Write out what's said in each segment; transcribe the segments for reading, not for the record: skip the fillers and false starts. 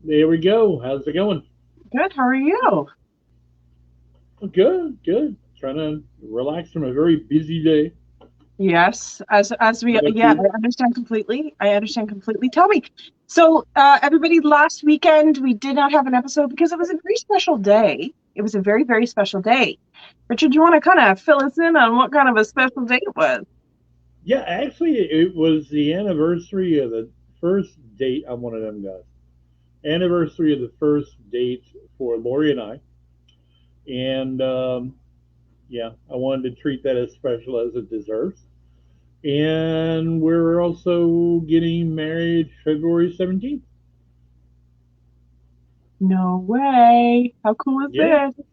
There we go. How's it going? Good. How are you? Good, good. Trying to relax from a very busy day. Yes, as we What about yeah, you? I understand completely. I understand completely. Tell me. So, everybody, last weekend we did not have an episode because it was a very special day. It was a very, very special day. Richard, do you want to kind of fill us in on what kind of a special day it was? Yeah, actually, it was the anniversary of the first date. I'm one of them guys. Anniversary of the first date for Lori and I, and yeah, I wanted to treat that as special as it deserves. And we're also getting married February 17th. No way. How cool is Yeah, this?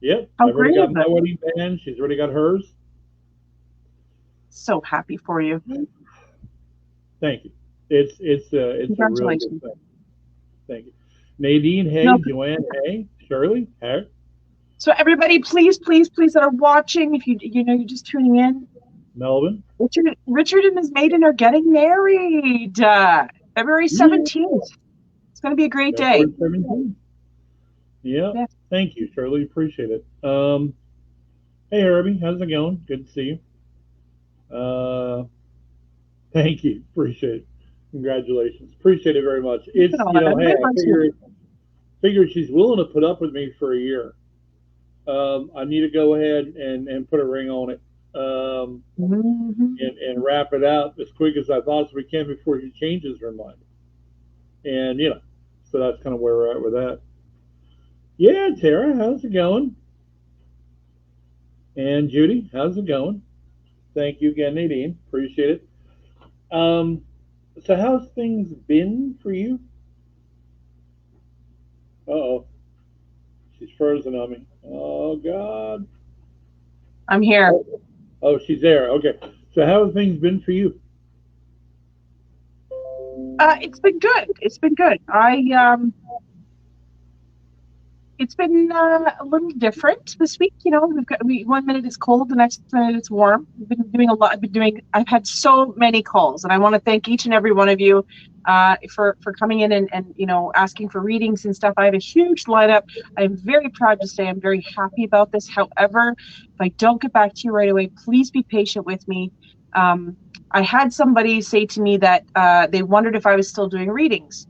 yep. How I've already great is got my it? wedding band. She's already got hers. So happy for you. Thank you. It's a real good Congratulations. thing. Thank you. Nadine, No, hey. Joanne, hey. Shirley, hey. so everybody, please, please, please that are watching, if you're just tuning in, Melvin. Richard and his maiden are getting married February Yeah. 17th. It's going to be a great day. February 17th. Yeah. Yes. Thank you, Shirley. Appreciate it. Hey, Herbie. How's it going? Good to see you. Thank you. Appreciate it. Congratulations. Appreciate it very much. Look at It's, all that. hey, Everybody I loves you. figure she's willing to put up with me for a year. I need to go ahead and put a ring on it. Hmm. And wrap it out as quick as I possibly can before she changes her mind. And so that's kind of where we're at with that. Yeah, Tara, how's it going? And Judy, how's it going? Thank you again, Nadine. Appreciate it. Um, so how's things been for you? Uh oh, she's frozen on me. Oh God. I'm here. Oh, oh, she's there. Okay. So how have things been for you? It's been good. It's been good. It's been a little different this week. One minute it's cold, the next minute it's warm. I've been doing a lot. I've had so many calls, and I want to thank each and every one of you for coming in and asking for readings and stuff. I have a huge lineup. I'm very proud to say I'm very happy about this. However, if I don't get back to you right away, please be patient with me. Um, I had somebody say to me that they wondered if I was still doing readings.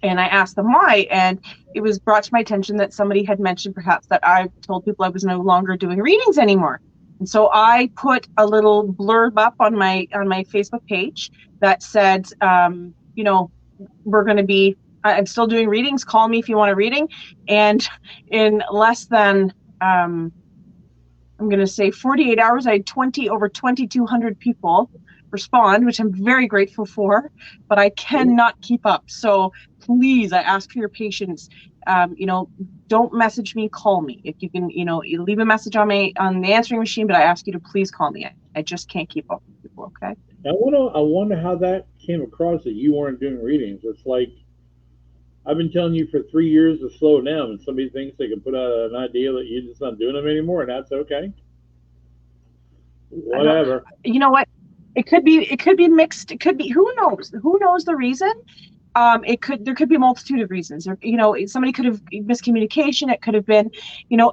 And I asked them why, and it was brought to my attention that somebody had mentioned perhaps that I told people I was no longer doing readings anymore. And so I put a little blurb up on my Facebook page that said, we're going to be. I'm still doing readings. Call me if you want a reading. And in less than I'm going to say 48 hours, I had over 2,200 people respond, which I'm very grateful for, but I cannot keep up. So please, I ask for your patience. Um, you know, don't message me, call me. If you can, you leave a message on the answering machine, but I ask you to please call me. I just can't keep up with people, okay? I wonder how that came across that you weren't doing readings. It's like I've been telling you for 3 years to slow down, and somebody thinks they can put out an idea that you're just not doing them anymore, and that's okay. I don't, Whatever. you know what? It could be mixed. It could be, who knows the reason. There could be a multitude of reasons. Or, somebody could have miscommunication. It could have been,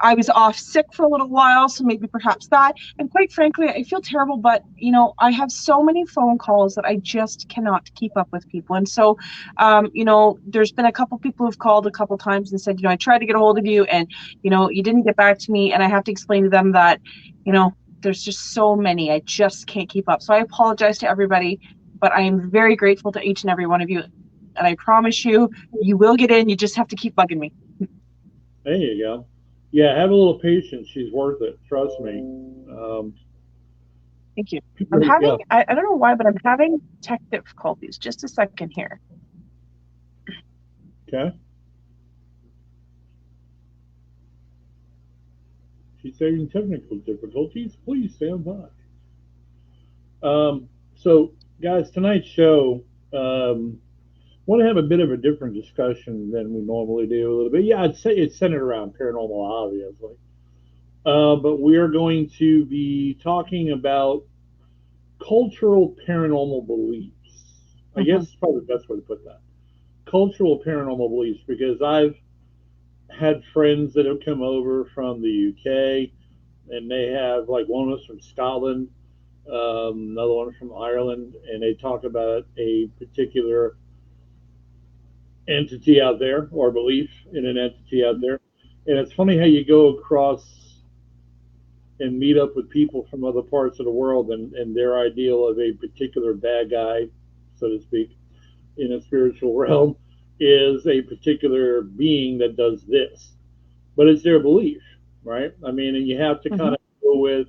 I was off sick for a little while, so maybe perhaps that. And quite frankly, I feel terrible, but I have so many phone calls that I just cannot keep up with people. And so, there's been a couple people who've called a couple times and said, I tried to get a hold of you, and you didn't get back to me, and I have to explain to them that, you know, there's just so many. I just can't keep up. So I apologize to everybody, but I am very grateful to each and every one of you. And I promise you, you will get in. You just have to keep bugging me. There you go. Yeah, have a little patience. She's worth it. Trust me. Thank you. Yeah. I don't know why, but I'm having tech difficulties. Just a second here. Okay. She's having technical difficulties. Please stand by. So, guys, tonight's show, want to have a bit of a different discussion than we normally do a little bit. Yeah, I'd say it's centered around paranormal, obviously. But we are going to be talking about cultural paranormal beliefs. I Mm-hmm. guess is probably the best way to put that. cultural paranormal beliefs because I've had friends that have come over from the UK, and they have like one was from Scotland, another one from Ireland, and they talk about a particular entity out there or belief in an entity out there. And it's funny how you go across and meet up with people from other parts of the world, and their ideal of a particular bad guy, so to speak, in a spiritual realm is a particular being that does this. But it's their belief, right? I mean, and you have to kind of go with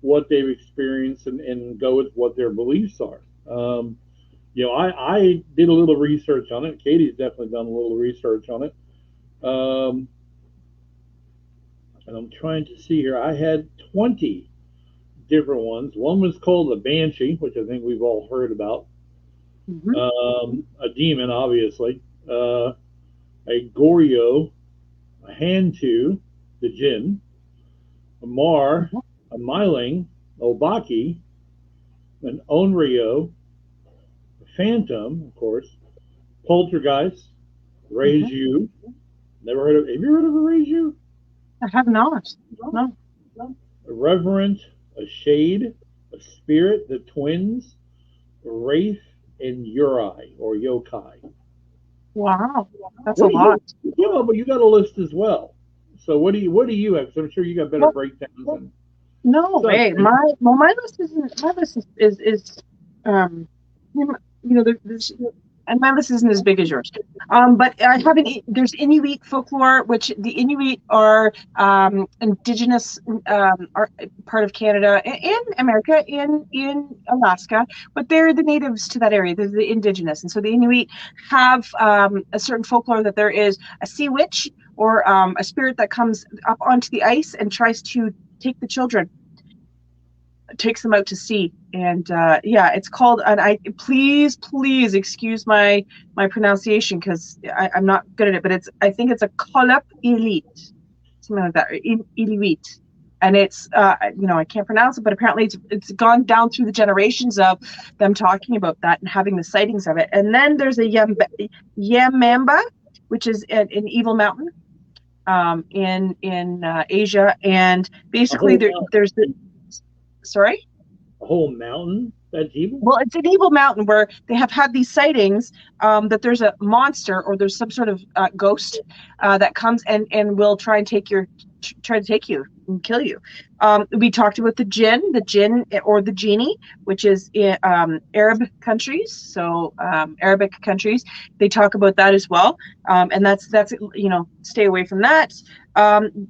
what they've experienced and go with what their beliefs are. I did a little research on it. Katie's definitely done a little research on it. And I'm trying to see here. I had 20 different ones. One was called a banshee, which I think we've all heard about. A demon, obviously. A Goryo, a Hantu, the jinn, a Mar, a Myling, Obaki, an Onryo, a Phantom, of course, Poltergeist, Reiju. Never heard of? Have you heard of a Reiju? I have not. No. A Reverent, a Shade, a Spirit, the Twins, a Wraith, and Yurei or Yokai. Wow, that's a lot. But you got a list as well. So what do you have? Because I'm sure you got better breakdowns. No way. My list is and my list isn't as big as yours. But I have there's Inuit folklore, which the Inuit are indigenous are part of Canada and America in Alaska, but they're the natives to that area. They're the indigenous, and so the Inuit have a certain folklore that there is a sea witch or a spirit that comes up onto the ice and tries to take the children. Takes them out to sea, and it's called. And please excuse my pronunciation because I'm not good at it. But I think it's a Kolap Elite, something like that, Inuit, and it's I can't pronounce it, but apparently it's gone down through the generations of them talking about that and having the sightings of it. And then there's a Yamamba, which is an evil mountain in Asia, and basically there's the. Sorry? A whole mountain that's evil? Well, it's an evil mountain where they have had these sightings that there's a monster or there's some sort of ghost that comes and will try to take you and kill you. We talked about the jinn or the genie, which is in Arab countries. So Arabic countries, they talk about that as well. And that's stay away from that.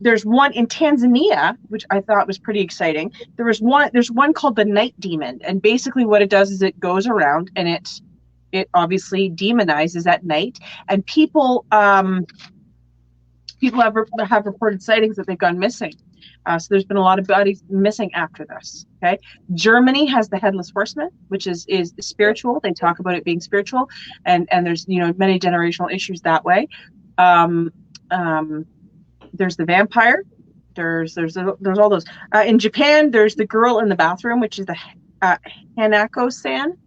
There's one in Tanzania, which I thought was pretty exciting. There's one called the night demon, and basically what it does is it goes around and it obviously demonizes at night, and people have reported sightings that they've gone missing. So there's been a lot of bodies missing after this. Okay, Germany has the headless horseman, which is spiritual. They talk about it being spiritual, and there's many generational issues that way. There's the vampire. There's all those. In Japan, there's the girl in the bathroom, which is the Hanako-san.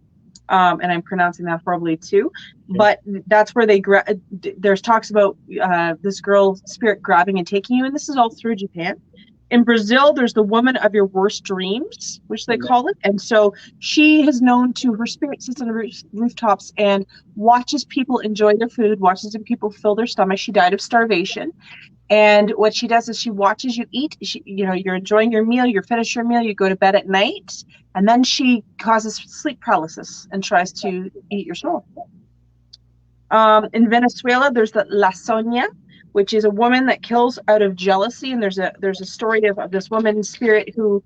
And I'm pronouncing that horribly too. But that's where there's talks about this girl spirit grabbing and taking you, and this is all through Japan. In Brazil, there's the woman of your worst dreams, which they call it. And so she has known to, her spirit sits on the rooftops and watches people enjoy their food, watches people fill their stomach. She died of starvation. And what she does is she watches you eat. You're enjoying your meal, you finish your meal, you go to bed at night, and then she causes sleep paralysis and tries to eat your soul. In Venezuela, there's the La Sonia, which is a woman that kills out of jealousy. And there's a story of this woman's spirit who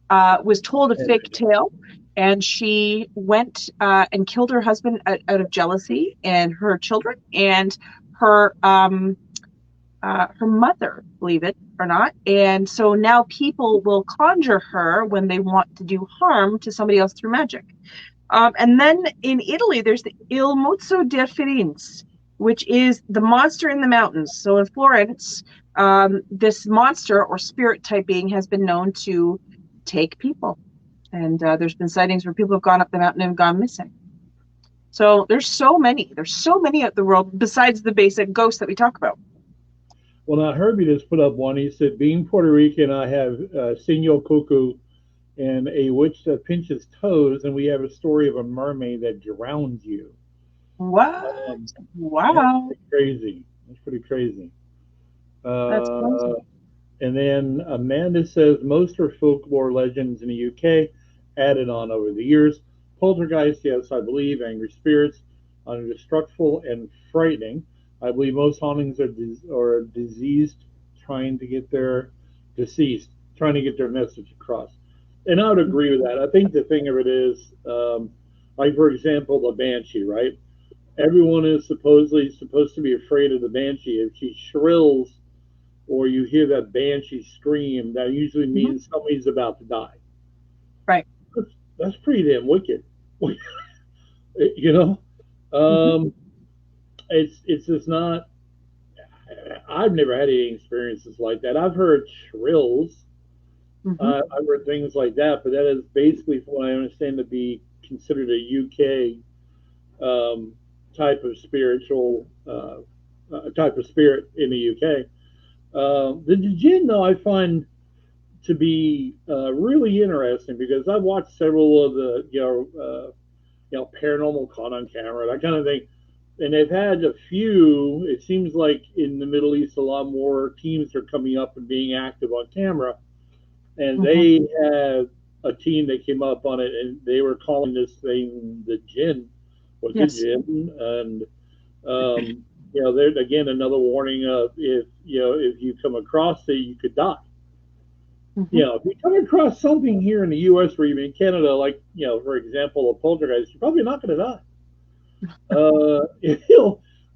was told a fake tale, and she went and killed her husband out of jealousy and her children and her mother, believe it or not. And so now people will conjure her when they want to do harm to somebody else through magic. And then in Italy, there's the Il Mozzo di Firenze, which is the monster in the mountains. So in Florence, this monster or spirit type being has been known to take people. And there's been sightings where people have gone up the mountain and gone missing. So there's so many of the world besides the basic ghosts that we talk about. Well, now Herbie just put up one. He said, being Puerto Rican, I have Senor Cuckoo and a witch that pinches toes, and we have a story of a mermaid that drowns you. What? Wow. That's crazy. That's pretty crazy. That's Uh, crazy. and then Amanda says most are folklore legends in the UK, added on over the years. Poltergeist, yes, I believe. Angry spirits are destructive and frightening. I believe most hauntings are diseased, trying to get their deceased, trying to get their message across. And I would agree with that. I think the thing of it is, like for example, the banshee, right? Everyone is supposedly supposed to be afraid of the banshee. If she shrills or you hear that banshee scream, that usually Mhm. means somebody's about to die. Right. That's pretty damn wicked. You know, Mhm. um, it's just not. I've never had any experiences like that. I've heard shrills. Mhm. I've heard things like that, but that is basically, from what I understand, to be considered a UK type of spiritual type of spirit in the UK. The jinn, though, I find to be really interesting because I've watched several of the paranormal caught on camera, that kind of thing, and they've had a few. It seems like in the Middle East, a lot more teams are coming up and being active on camera, and Mhm. they have a team that came up on it, and they were calling this thing the jinn, was the Yes. jinn, and there's again another warning of if you come across it, you could die. Mhm. If you come across something here in the U.S. or even in Canada, like for example, a poltergeist, you're probably not going to die.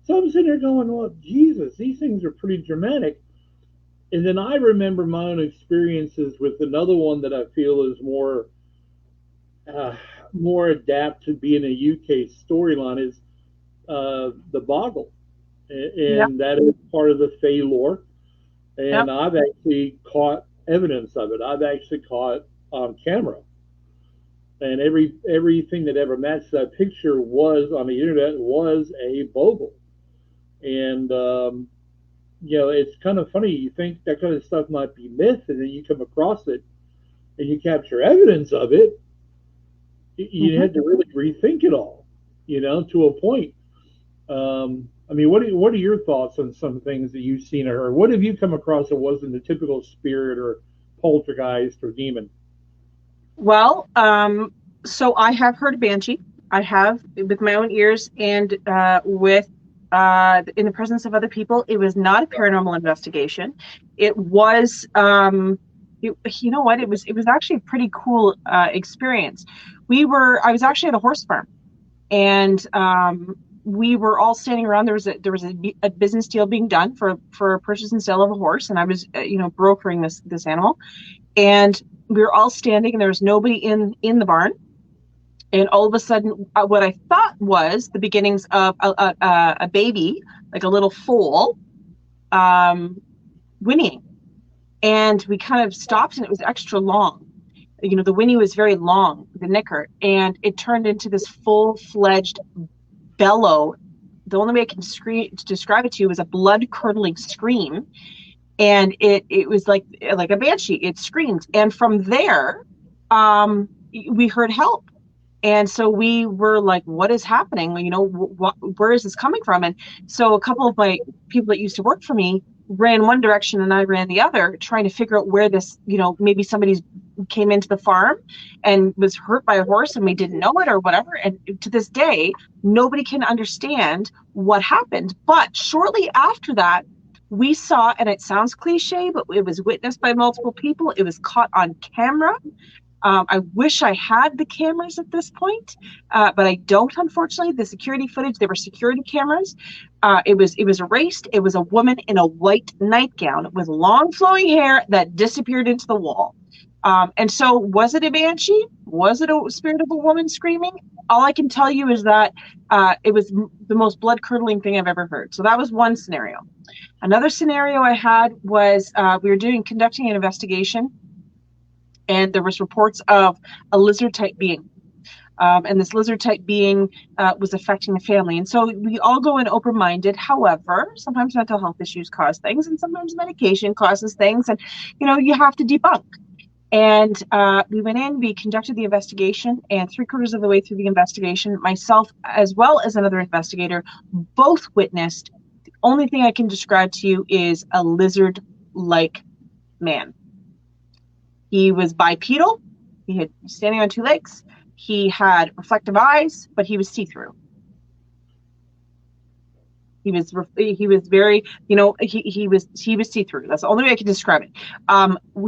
So I'm sitting there going, "Well, Jesus, these things are pretty dramatic." And then I remember my own experiences with another one that I feel is uh, more adapt to being a UK storyline is the Boggle, Yep. and that is part of the Fey lore. Yep. And I've actually caught evidence of it. I've actually caught on camera, and everything that ever matched that picture was on the internet was a bogle. And it's kind of funny. You think that kind of stuff might be myth, and then you come across it and you capture evidence of it. You Mhm. had to really rethink it all, to a point. I mean, what are your thoughts on some things that you've seen or heard? What have you come across that wasn't the typical spirit or poltergeist or demon? Well, so I have heard Banshee. I have with my own ears and with in the presence of other people. It was not a paranormal investigation. It was you know what? It was actually a pretty cool experience. I was actually at a horse farm, and we were all standing around. There was a business deal being done for a purchase and sale of a horse, and I was brokering this animal, and we were all standing, and there was nobody in the barn. And all of a sudden, what I thought was the beginnings of a baby, like a little foal, um, whinnying. And we kind of stopped, and it was extra long. The whinny was very long, the nicker, and it turned into this full-fledged bellow. The only way I can describe it to you was a blood-curdling scream, and it was like a banshee. It screamed, and from there, we heard help. And so we were like, what is happening? Where is this coming from? And so a couple of my people that used to work for me ran one direction and I ran the other, trying to figure out where this, maybe somebody's came into the farm and was hurt by a horse and we didn't know it or whatever. And to this day, nobody can understand what happened. But shortly after that, we saw, and it sounds cliche, but it was witnessed by multiple people. It was caught on camera. I wish I had the cameras at this point, but I don't, unfortunately. The security footage, there were security cameras. It was erased. It was a woman in a white nightgown with long flowing hair that disappeared into the wall. And so, was it a banshee? Was it a spirit of a woman screaming? All I can tell you is that it was the most blood curdling thing I've ever heard. So that was one scenario. Another scenario I had was we were conducting an investigation, and there was reports of a lizard type being. and this lizard type being was affecting the family. And so we all go in open-minded. However, sometimes mental health issues cause things, and sometimes medication causes things, and you have to debunk. And we went in, we conducted the investigation, and 3/4 of the way through the investigation, myself as well as another investigator both witnessed. The only thing I can describe to you is a lizard-like man. He was bipedal. He had standing on two legs. He had reflective eyes, but he was see-through. He was very, he was see-through. That's the only way I can describe it.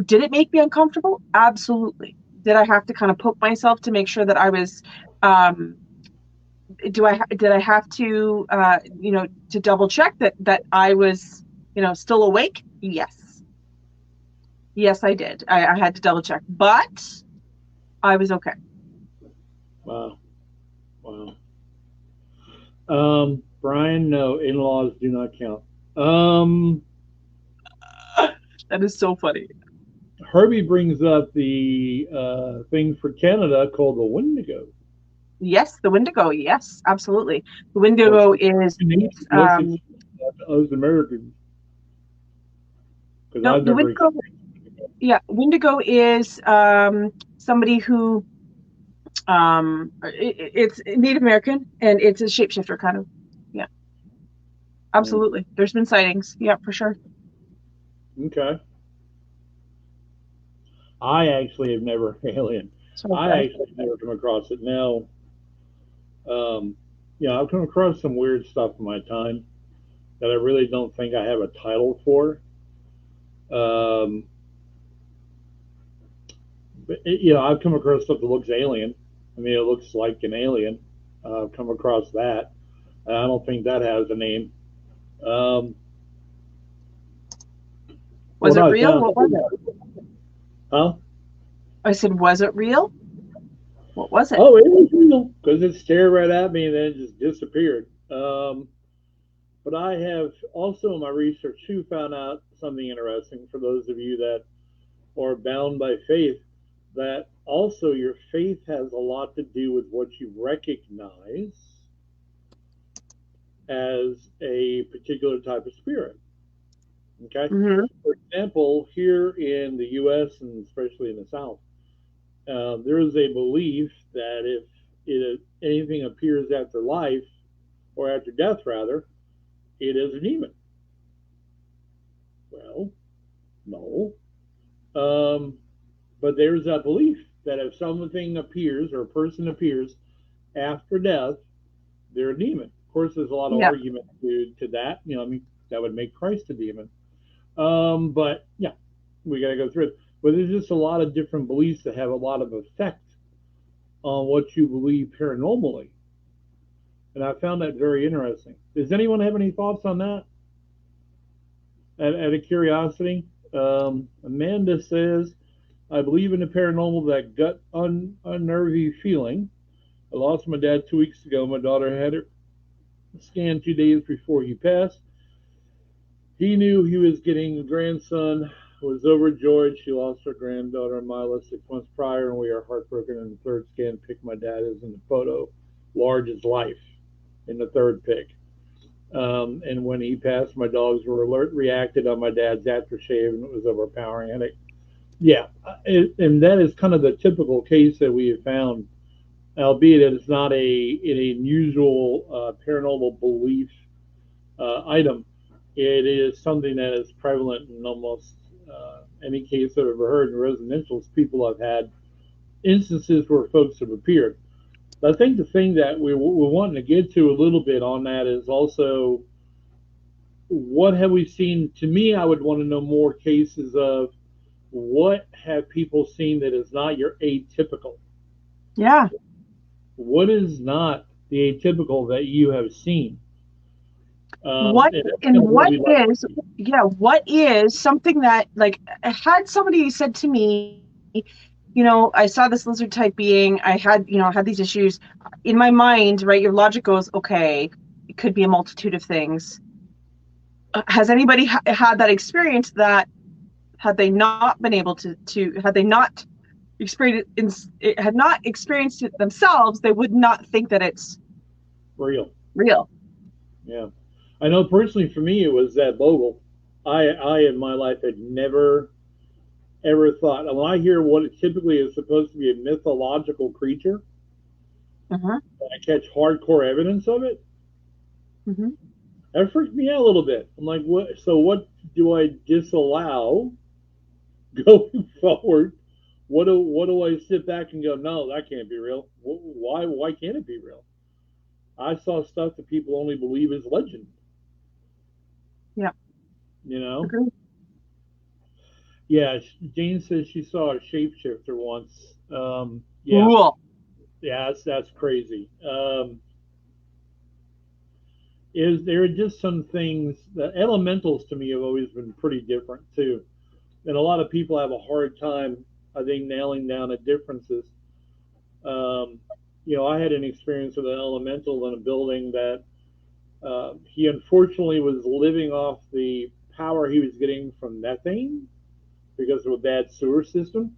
Did it make me uncomfortable? Absolutely. Did I have to kind of poke myself to make sure that I was, did I have to, to double check that I was, still awake? Yes. Yes, I did. I had to double check, but I was okay. Wow. Brian, no, in-laws do not count. That is so funny. Herbie brings up the thing for Canada called the Wendigo. Yes, the Wendigo. Yes, absolutely. The Wendigo is those Americans. No, the Wendigo. Yeah, Wendigo is somebody who it's Native American, and it's a shapeshifter kind of. Yeah, absolutely. There's been sightings. Yeah, for sure. Okay. I actually have never I actually never come across it. Now, I've come across some weird stuff in my time that I really don't think I have a title for. But I've come across stuff that looks alien. I mean, it looks like an alien. I've come across that. I don't think that has a name. Was it real? What was it? Huh? I said, was it real? What was it? Oh, it was real, because it stared right at me and then it just disappeared. But I have also in my research too found out something interesting for those of you that are bound by faith, that also your faith has a lot to do with what you recognize as a particular type of spirit. Okay? Mm-hmm. For example, here in the U.S. and especially in the South, there is a belief that if anything appears after life, or after death rather, it is a demon. Well, no. But there's that belief that if something appears or a person appears after death, they're a demon. Of course, there's a lot of argument to that. That would make Christ a demon. But yeah, we got to go through it. But there's just a lot of different beliefs that have a lot of effect on what you believe paranormally. And I found that very interesting. Does anyone have any thoughts on that? Out of curiosity, Amanda says, I believe in the paranormal, that gut unnerving feeling. I lost my dad 2 weeks ago. My daughter had her scanned 2 days before he passed. He knew he was getting a grandson, was overjoyed. She lost her granddaughter, Mila, 6 months prior, and we are heartbroken. In the third scan pic, my dad is in the photo, large as life, in the third pic. And when he passed, my dogs were alert, reacted on my dad's aftershave, and it was overpowering headache. Yeah, and that is kind of the typical case that we have found, albeit it's not an unusual paranormal belief item. It is something that is prevalent in almost any case that I've ever heard in residentials. People have had instances where folks have appeared. But I think the thing that we're wanting to get to a little bit on that is also, what have we seen? To me, I would want to know more cases of what have people seen that is not your atypical. Yeah. What is not the atypical that you have seen? What is something that, like, had somebody said to me, I saw this lizard type being, I had these issues in my mind, right? Your logic goes, okay, it could be a multitude of things. Has anybody had that experience, that had they not been able to had they not had not experienced it themselves, they would not think that it's Real. Yeah. I know personally for me, it was that Bogle. I in my life had never ever thought. And when I hear what it typically is supposed to be a mythological creature, Mm-hmm. and I catch hardcore evidence of it, Mm-hmm. that freaked me out a little bit. I'm like, what? So what do I disallow going forward? What do I sit back and go? No, that can't be real. Why can't it be real? I saw stuff that people only believe is legend. Yeah. You know? Agreed. Yeah. Jane says she saw a shapeshifter once. Yeah. Cool. Yeah. That's crazy. Is there are just some things the elementals to me have always been pretty different too, and a lot of people have a hard time, I think, nailing down the differences. Um, I had an experience with an elemental in a building that he unfortunately was living off the power he was getting from methane because of a bad sewer system.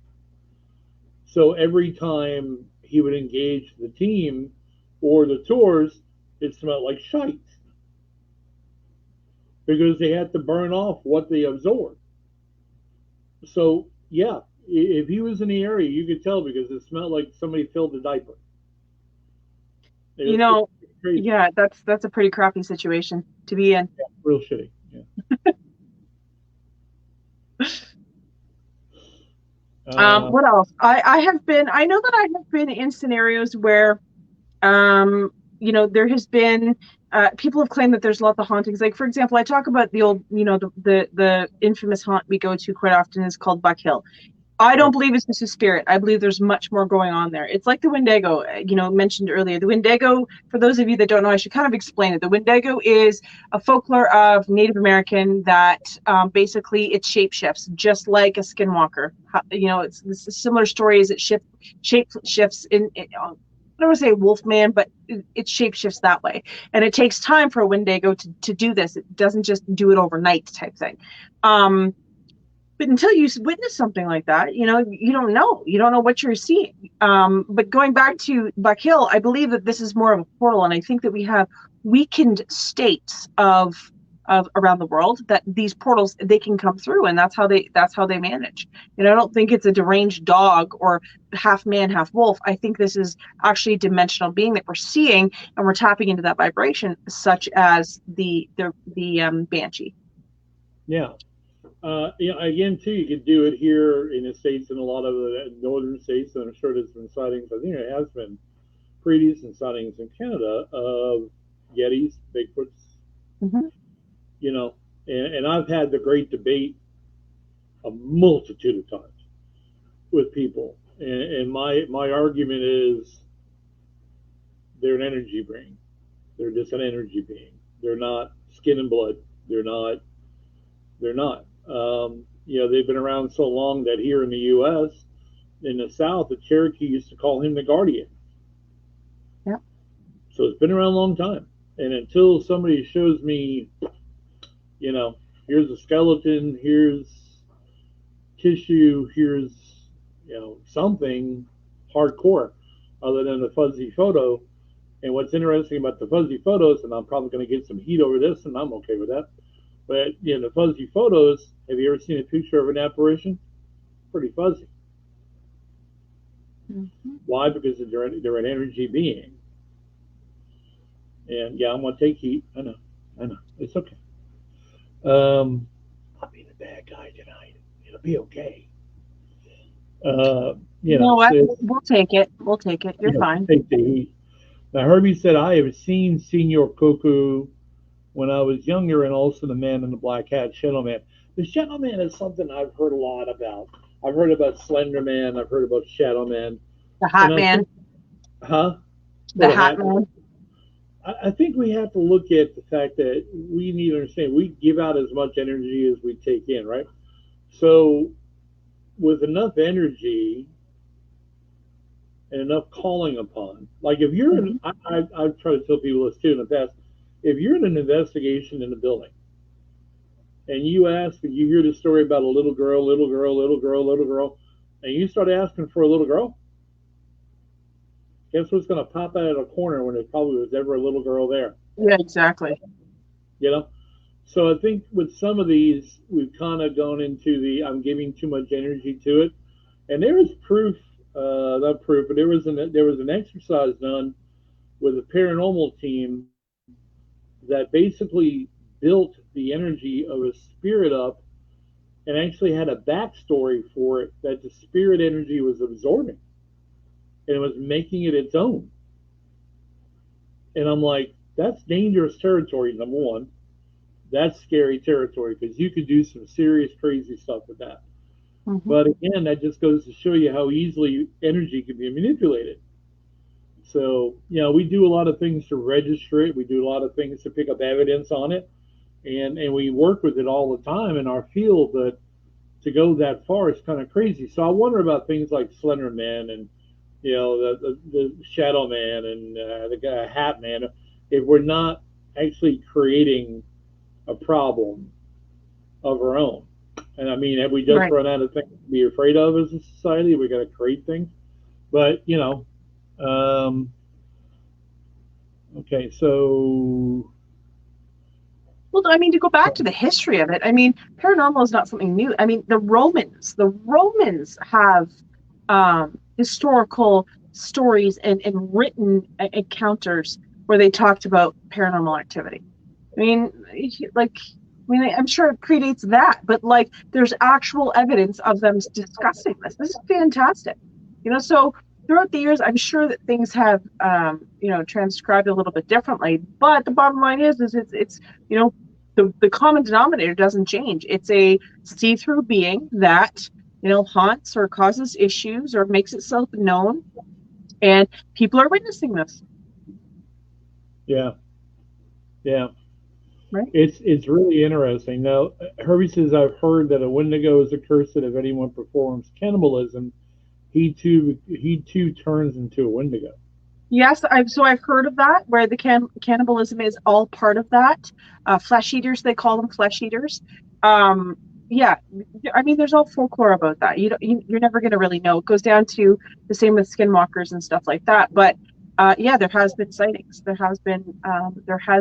So every time he would engage the team or the tours, it smelled like shite because they had to burn off what they absorbed. So yeah, if he was in the area, you could tell because it smelled like somebody filled the diaper. It You was know, crazy, yeah, that's a pretty crappy situation to be in. real shitty. Yeah. What else? I know that I have been in scenarios where um, there has been people have claimed that there's lots of hauntings. Like, for example, I talk about the old, the infamous haunt we go to quite often is called Buck Hill. I don't Right. believe it's just a spirit. I believe there's much more going on there. It's like the Wendigo, mentioned earlier. The Wendigo, for those of you that don't know, I should kind of explain it. The Wendigo is a folklore of Native American that basically it shapeshifts, just like a skinwalker. It's a similar story as it shape shifts I don't want to say wolfman, but it shapeshifts that way. And it takes time for a Wendigo to do this. It doesn't just do it overnight type thing. But until you witness something like that, you don't know. You don't know what you're seeing. But going back to Buck Hill, I believe that this is more of a portal, and I think that we have weakened states of around the world that these portals they can come through, and that's how they manage. And I don't think it's a deranged dog or half man, half wolf. I think this is actually a dimensional being that we're seeing, and we're tapping into that vibration, such as the banshee. Yeah. Again, too, you could do it here in the States and a lot of the northern states, and I'm sure there's been sightings. I think there has been pretty decent sightings in Canada of Yetis, Bigfoots, Mm-hmm. and I've had the great debate a multitude of times with people. And my argument is they're an energy being. They're just an energy being. They're not skin and blood. They're not. They're not. They've been around so long that here in the U.S., in the South, the Cherokee used to call him the guardian. Yeah. So it's been around a long time. And until somebody shows me, here's a skeleton, here's tissue, here's, something hardcore other than the fuzzy photo. And what's interesting about the fuzzy photos, and I'm probably going to get some heat over this, and I'm okay with that. But the fuzzy photos. Have you ever seen a picture of an apparition? Pretty fuzzy. Mm-hmm. Why? Because they're an energy being. And yeah, I'm gonna take heat. I know. It's okay. I'll be the bad guy tonight. It'll be okay. You know what? We'll take it. We'll take it. You're fine. Take the heat. Now, Herbie said I have seen Senor Cuckoo when I was younger, and also the Man in the Black Hat, Shadow Man. The Shadow Man is something I've heard a lot about. I've heard about Slender Man. I've heard about Shadow Man. The Hat Man. Huh? The Hat Man. I think we have to look at the fact that we need to understand we give out as much energy as we take in, right? So, with enough energy and enough calling upon, like if you're in, I've tried to tell people this too in the past, if you're in an investigation in a building and you ask and you hear the story about a little girl, and you start asking for a little girl, guess what's going to pop out of the corner when there probably was ever a little girl there? Yeah, exactly. You know? So I think with some of these, we've kind of gone into the I'm giving too much energy to it. And there was proof, not proof, but there was an exercise done with a paranormal team that basically built the energy of a spirit up and actually had a backstory for it that the spirit energy was absorbing and it was making it its own. And I'm like, that's dangerous territory, number one. That's scary territory because you could do some serious crazy stuff with that. Hmm. But again, that just goes to show you how easily energy can be manipulated. So, we do a lot of things to register it. We do a lot of things to pick up evidence on it. And we work with it all the time in our field. But to go that far is kind of crazy. So I wonder about things like Slender Man and, the Shadow Man and the guy Hat Man. If we're not actually creating a problem of our own. And I mean, have we just Right. run out of things to be afraid of as a society? We got to create things. But, um, okay, so Well, I mean, to go back to the history of it, I mean, paranormal is not something new. I mean, the Romans have historical stories and written encounters where they talked about paranormal activity. I mean, like, I'm sure it predates that, but like, there's actual evidence of them discussing this. This is fantastic. So throughout the years, I'm sure that things have, transcribed a little bit differently. But the bottom line is it's you know, the common denominator doesn't change. It's a see-through being that haunts or causes issues or makes itself known, and people are witnessing this, yeah, yeah, right? it's really interesting. Now, Herbie says I've heard that a Wendigo is a curse that if anyone performs cannibalism, he too turns into a Wendigo. Yes, I've heard of that where the cannibalism is all part of that. Flesh eaters, they call them flesh eaters. Um, yeah, I mean, there's all folklore about that. You're never going to really know. It goes down to the same with skinwalkers and stuff like that. But yeah, there has been sightings. There has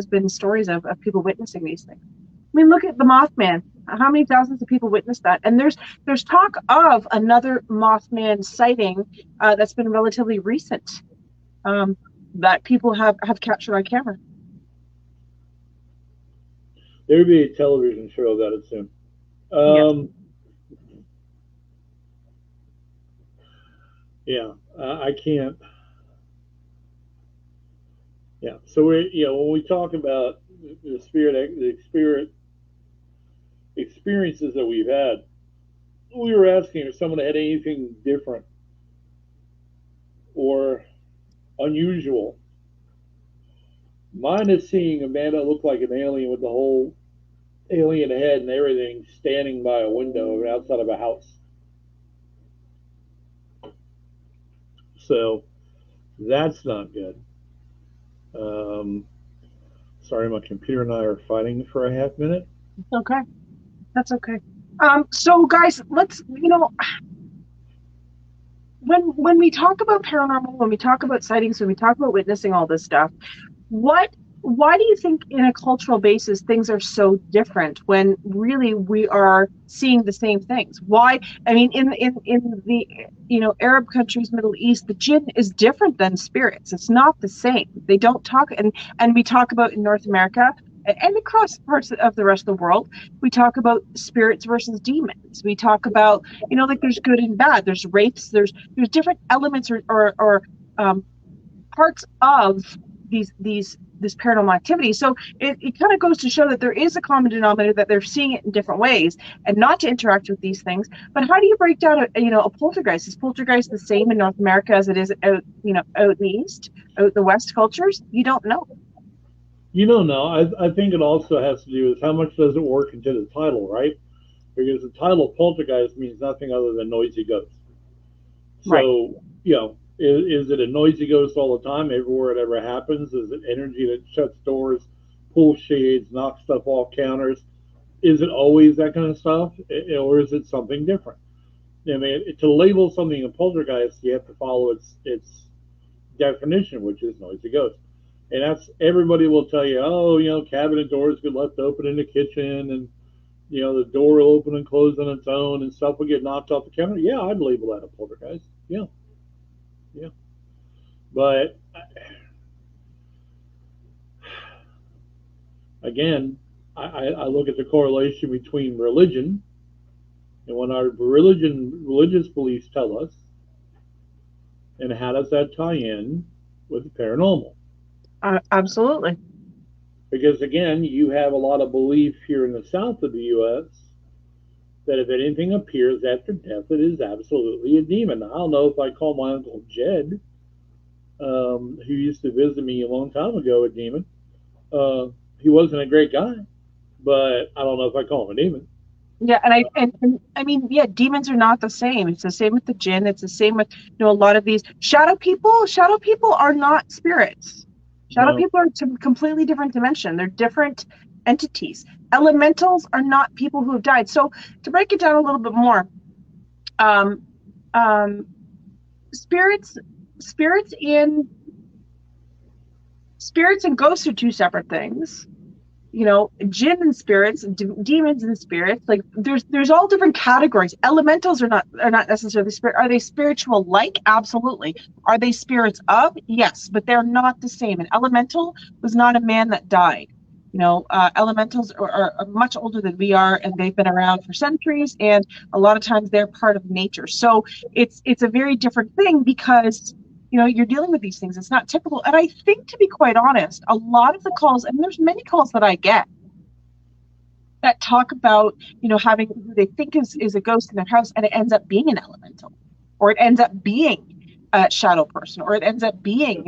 been stories of people witnessing these things. I mean, look at the Mothman. How many thousands of people witnessed that? And there's talk of another Mothman sighting that's been relatively recent, um, that people have captured on camera. There would be a television show about it soon. Yes. Um, yeah, I can't. Yeah, so when we talk about the spirit experiences that we've had, we were asking if someone had anything different or unusual. Mine is seeing a man that looked like an alien with the whole alien head and everything standing by a window outside of a house. So that's not good. Um, sorry, my computer and I are fighting for a half minute. Okay. That's okay. So guys, let's, when we talk about paranormal, when we talk about sightings, when we talk about witnessing all this stuff, what why do you think in a cultural basis things are so different when really we are seeing the same things? Why? I mean, in the Arab countries, Middle East, the jinn is different than spirits. It's not the same. They don't talk, and we talk about in North America and across parts of the rest of the world, we talk about spirits versus demons. We talk about, like, there's good and bad. There's wraiths. There's different elements or parts of this paranormal activity. So it kind of goes to show that there is a common denominator, that they're seeing it in different ways, and not to interact with these things. But how do you break down a poltergeist? Is poltergeist the same in North America as it is out in the East, out in the West cultures? You don't know. You don't know. I think it also has to do with how much does it work into the title, right? Because the title poltergeist means nothing other than noisy ghost. Right. So, is it a noisy ghost all the time, everywhere it ever happens? Is it energy that shuts doors, pulls shades, knocks stuff off counters? Is it always that kind of stuff, or is it something different? I mean, to label something a poltergeist, you have to follow its definition, which is noisy ghost. And that's everybody will tell you, oh, cabinet doors get left open in the kitchen, and the door will open and close on its own, and stuff will get knocked off the counter. Yeah, I'd label that a poltergeist. Yeah, yeah. But again, I look at the correlation between religion and what our religious beliefs tell us, and how does that tie in with the paranormal? Absolutely. Because again, you have a lot of belief here in the south of the U.S. that if anything appears after death, it is absolutely a demon. I don't know if I call my Uncle Jed, who used to visit me a long time ago, a demon. He wasn't a great guy, but I don't know if I call him a demon. Yeah, and I mean, yeah, demons are not the same. It's the same with the jinn. It's the same with a lot of these shadow people. Shadow people are not spirits. Shadow people are a completely different dimension. They're different entities. Elementals are not people who have died. So to break it down a little bit more, spirits and ghosts are two separate things. Jinn and spirits, demons and spirits, like there's all different categories. Elementals are not necessarily spirit. Are they spiritual like? Absolutely. Are they spirits of? Yes, but they're not the same. An elemental was not a man that died. Elementals are much older than we are, and they've been around for centuries, and a lot of times they're part of nature. So it's a very different thing, because you're dealing with these things. It's not typical. And I think, to be quite honest, a lot of the calls, and there's many calls that I get that talk about, having who they think is a ghost in their house, and it ends up being an elemental, or it ends up being a shadow person, or it ends up being,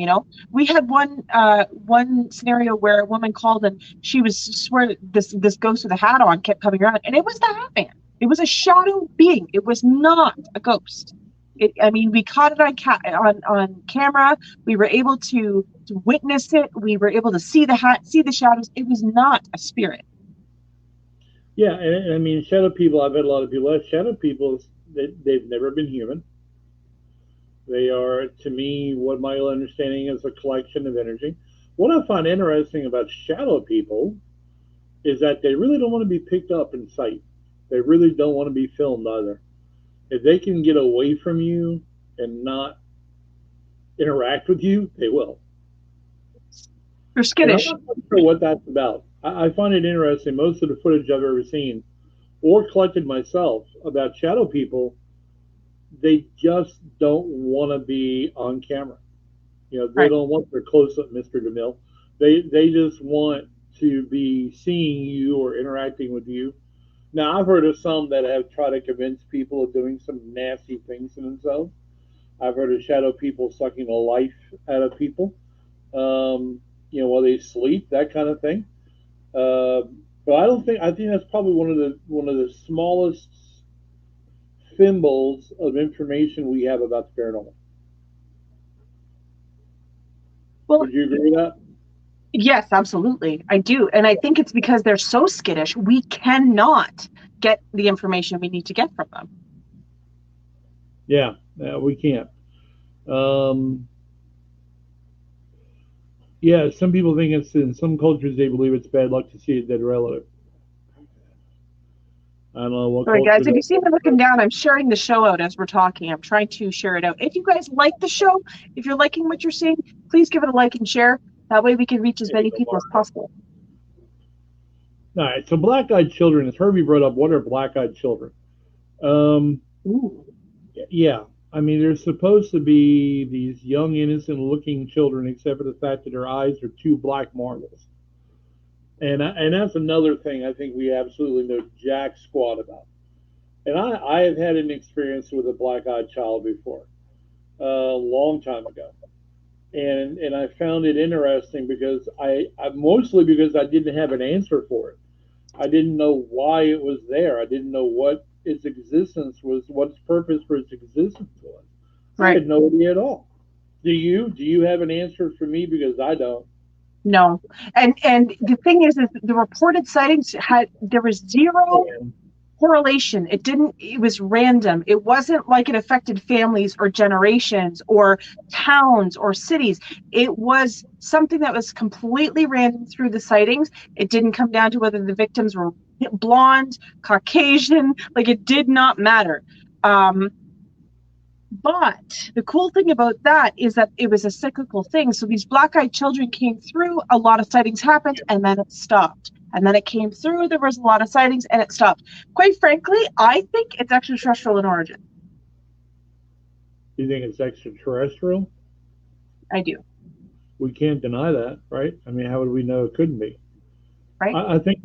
we had one scenario where a woman called, and she was swear this ghost with a hat on kept coming around, and it was the hat man. It was a shadow being. It was not a ghost. We caught it on camera. We were able to witness it. We were able to see the hat, see the shadows. It was not a spirit. Yeah, and shadow people, I've had a lot of people ask, shadow people, they've never been human. They are, to me, what my understanding is, a collection of energy. What I find interesting about shadow people is that they really don't want to be picked up in sight. They really don't want to be filmed either. If they can get away from you and not interact with you, they will. They're skittish. I'm not sure what that's about. I find it interesting. Most of the footage I've ever seen or collected myself about shadow people, they just don't want to be on camera. They don't want their close-up Mr. DeMille. They just want to be seeing you or interacting with you. Now, I've heard of some that have tried to convince people of doing some nasty things to themselves. I've heard of shadow people sucking the life out of people, while they sleep, that kind of thing. But I think that's probably one of the smallest thimbles of information we have about the paranormal. Well, would you agree with that? Yes, absolutely. I do. And I think it's because they're so skittish, we cannot get the information we need to get from them. Yeah, we can't. Yeah, some people think it's, in some cultures, they believe it's bad luck to see a dead relative. I don't know what. Sorry, guys, if you see me looking down, I'm sharing the show out as we're talking. I'm trying to share it out. If you guys like the show, if you're liking what you're seeing, please give it a like and share. That way we can reach as many people as possible. All right, so black-eyed children, as Herbie brought up, what are black-eyed children? Yeah, they're supposed to be these young, innocent-looking children, except for the fact that their eyes are two black marbles. And that's another thing I think we absolutely know jack squat about. And I have had an experience with a black-eyed child before, a long time ago. And I found it interesting because I mostly because I didn't have an answer for it. I didn't know why it was there. I didn't know what its existence was, what its purpose for its existence was. Right. I had no idea at all. Do you? Do you have an answer for me? Because I don't. No. And the thing is the reported sightings there was zero correlation. It was random. It wasn't like it affected families or generations or towns or cities. It was something that was completely random through the sightings. It didn't come down to whether the victims were blonde, Caucasian, like it did not matter. But the cool thing about that is that it was a cyclical thing. So these black-eyed children came through, a lot of sightings happened, and then it stopped. And then it came through, there was a lot of sightings, and it stopped. Quite frankly, I think it's extraterrestrial in origin. You think it's extraterrestrial? I do. We can't deny that, right? I mean, how would we know it couldn't be? Right? I think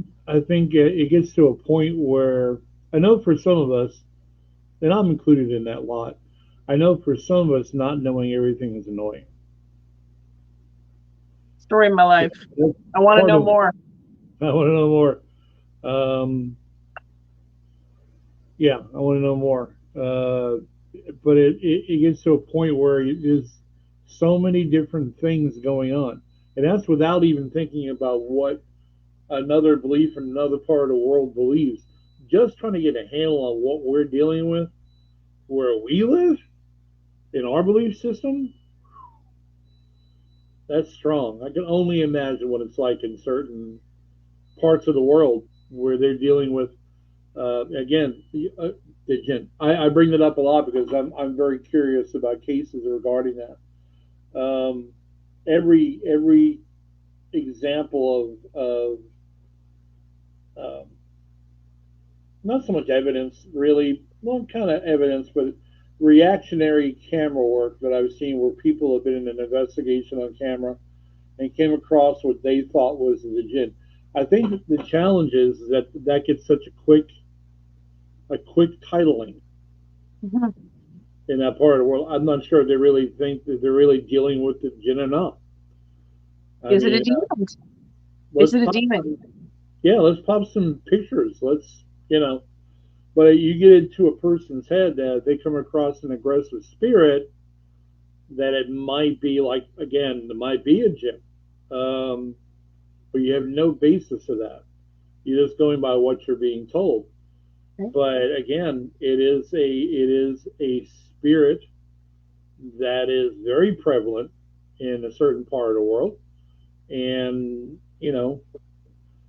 it gets to a point where I know for some of us, and I'm included in that lot, I know for some of us, not knowing everything is annoying. Story of my life. I want to know more. I want to know more. Yeah, I want to know more. But it gets to a point where there's so many different things going on. And that's without even thinking about what another belief in another part of the world believes. Just trying to get a handle on what we're dealing with where we live in our belief system, that's strong. I can only imagine what it's like in certain parts of the world where they're dealing with, again, the jinn. I bring that up a lot because I'm very curious about cases regarding that. Every example of not so much evidence, really, well, kind of evidence, but reactionary camera work that I've seen where people have been in an investigation on camera and came across what they thought was the jinn. I think the challenge is that gets such a quick titling in that part of the world. I'm not sure if they really think that they're really dealing with the jinn or not. Is it a demon? Is it a demon? Yeah, let's pop some pictures. But you get into a person's head that they come across an aggressive spirit, that it might be like, again, it might be a jinn. But you have no basis of that. You're just going by what you're being told. Okay. But again, it is a spirit that is very prevalent in a certain part of the world. And,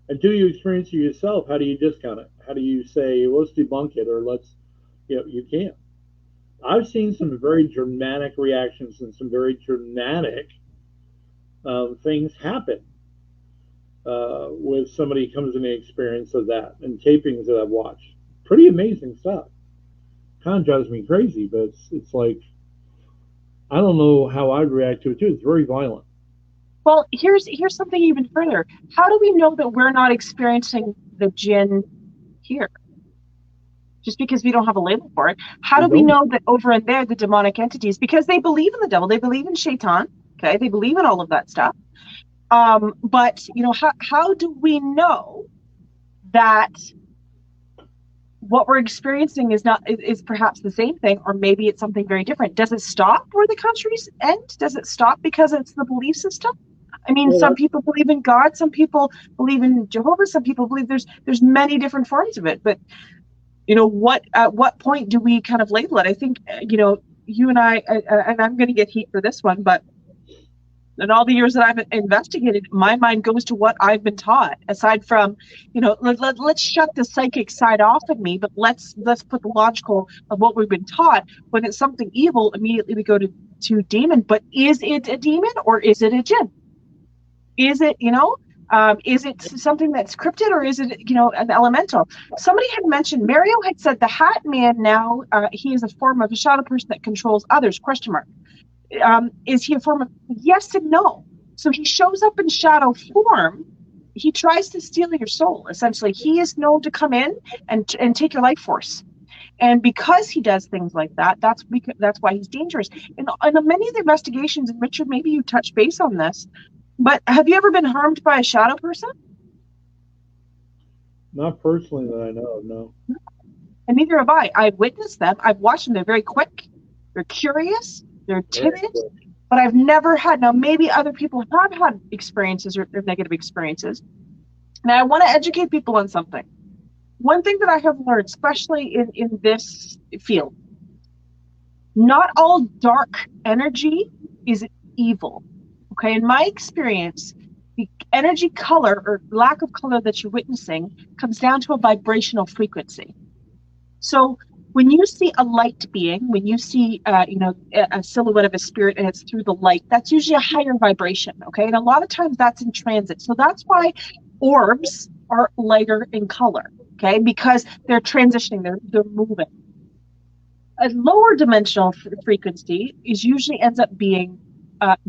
until you experience it yourself, how do you discount it? How do you say, well, let's debunk it, or you can't. I've seen some very dramatic reactions and some very dramatic things happen with somebody who comes in the experience of that, and tapings that I've watched. Pretty amazing stuff. Kind of drives me crazy, but it's like, I don't know how I'd react to it too. It's very violent. Well, here's something even further. How do we know that we're not experiencing the jinn here? Just because we don't have a label for it. How do we know that over in there, the demonic entities, because they believe in the devil, they believe in Shaitan, okay? They believe in all of that stuff. But, how do we know that what we're experiencing is perhaps the same thing, or maybe it's something very different? Does it stop where the countries end? Does it stop because it's the belief system? I mean, some people believe in God, some people believe in Jehovah, some people believe there's many different forms of it. But at what point do we kind of label it? I think you and I, and I'm going to get heat for this one, but in all the years that I've investigated, my mind goes to what I've been taught. Aside from, let's shut the psychic side off of me, but let's put the logical of what we've been taught. When it's something evil, immediately we go to demon. But is it a demon or is it a jinn? Is it, is it something that's cryptid, or is it, an elemental? Somebody had mentioned, Mario had said the Hat Man now, he is a form of a shadow person that controls others, ? Is he a form of, yes and no. So he shows up in shadow form. He tries to steal your soul, essentially. He is known to come in and take your life force. And because he does things like that, that's why he's dangerous. And many of the investigations, and Richard, maybe you touch base on this, but have you ever been harmed by a shadow person? Not personally that I know of, no. And neither have I. I've witnessed them. I've watched them. They're very quick. They're curious. They're timid. But I've never had. Now, maybe other people have had experiences or negative experiences. And I want to educate people on something. one thing that I have learned, especially in this field, not all dark energy is evil. Okay, in my experience, the energy color or lack of color that you're witnessing comes down to a vibrational frequency. So when you see a light being, when you see a silhouette of a spirit and it's through the light, that's usually a higher vibration. Okay, and a lot of times that's in transit. So that's why orbs are lighter in color. Okay, because they're transitioning, they're moving. A lower dimensional frequency is usually ends up being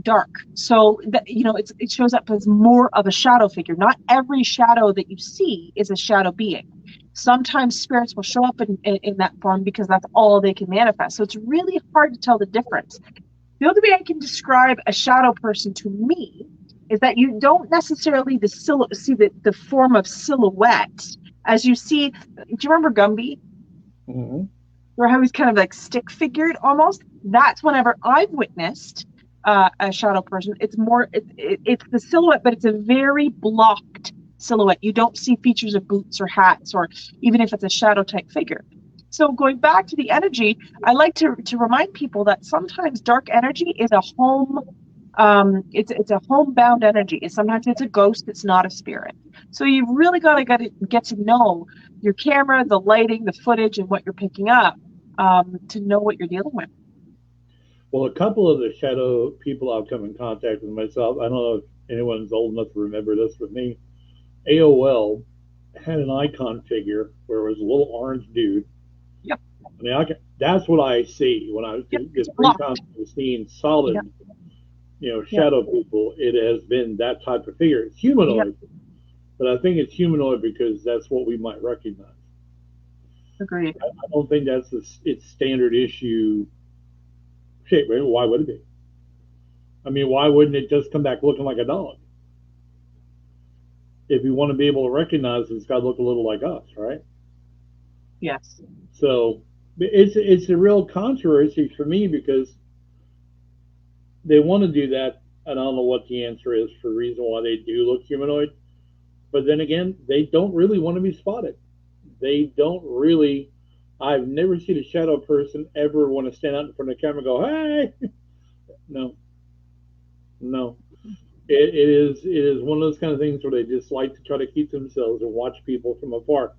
dark. So that, it shows up as more of a shadow figure. Not every shadow that you see is a shadow being. Sometimes spirits will show up in that form because that's all they can manifest. So it's really hard to tell the difference. The only way I can describe a shadow person to me is that you don't necessarily see the form of silhouette as you see. Do you remember Gumby? Mm-hmm. Or how he's kind of like stick figured almost. That's whenever I've witnessed a shadow person. It's more, it's the silhouette, but it's a very blocked silhouette. You don't see features of boots or hats, or even if it's a shadow type figure. So going back to the energy, I like to remind people that sometimes dark energy is a home. It's a homebound energy. Sometimes it's a ghost. It's not a spirit. So you've really got to get to know your camera, the lighting, the footage, and what you're picking up to know what you're dealing with. Well, a couple of the shadow people I've come in contact with myself, I don't know if anyone's old enough to remember this, but me, AOL had an icon figure where it was a little orange dude. Yep. I mean, that's what I see when I get three times seeing solid, shadow people. It has been that type of figure. It's humanoid, but I think it's humanoid because that's what we might recognize. Agreed. I don't think that's its standard issue shape. Right? Why would it be? I mean, why wouldn't it just come back looking like a dog? If you want to be able to recognize it, it's got to look a little like us, right? Yes. So it's a real controversy for me because they want to do that, and I don't know what the answer is for the reason why they do look humanoid. But then again, they don't really want to be spotted. They don't really. I've never seen a shadow person ever want to stand out in front of the camera and go, "Hey!" No. It is one of those kind of things where they just like to try to keep themselves and watch people from afar.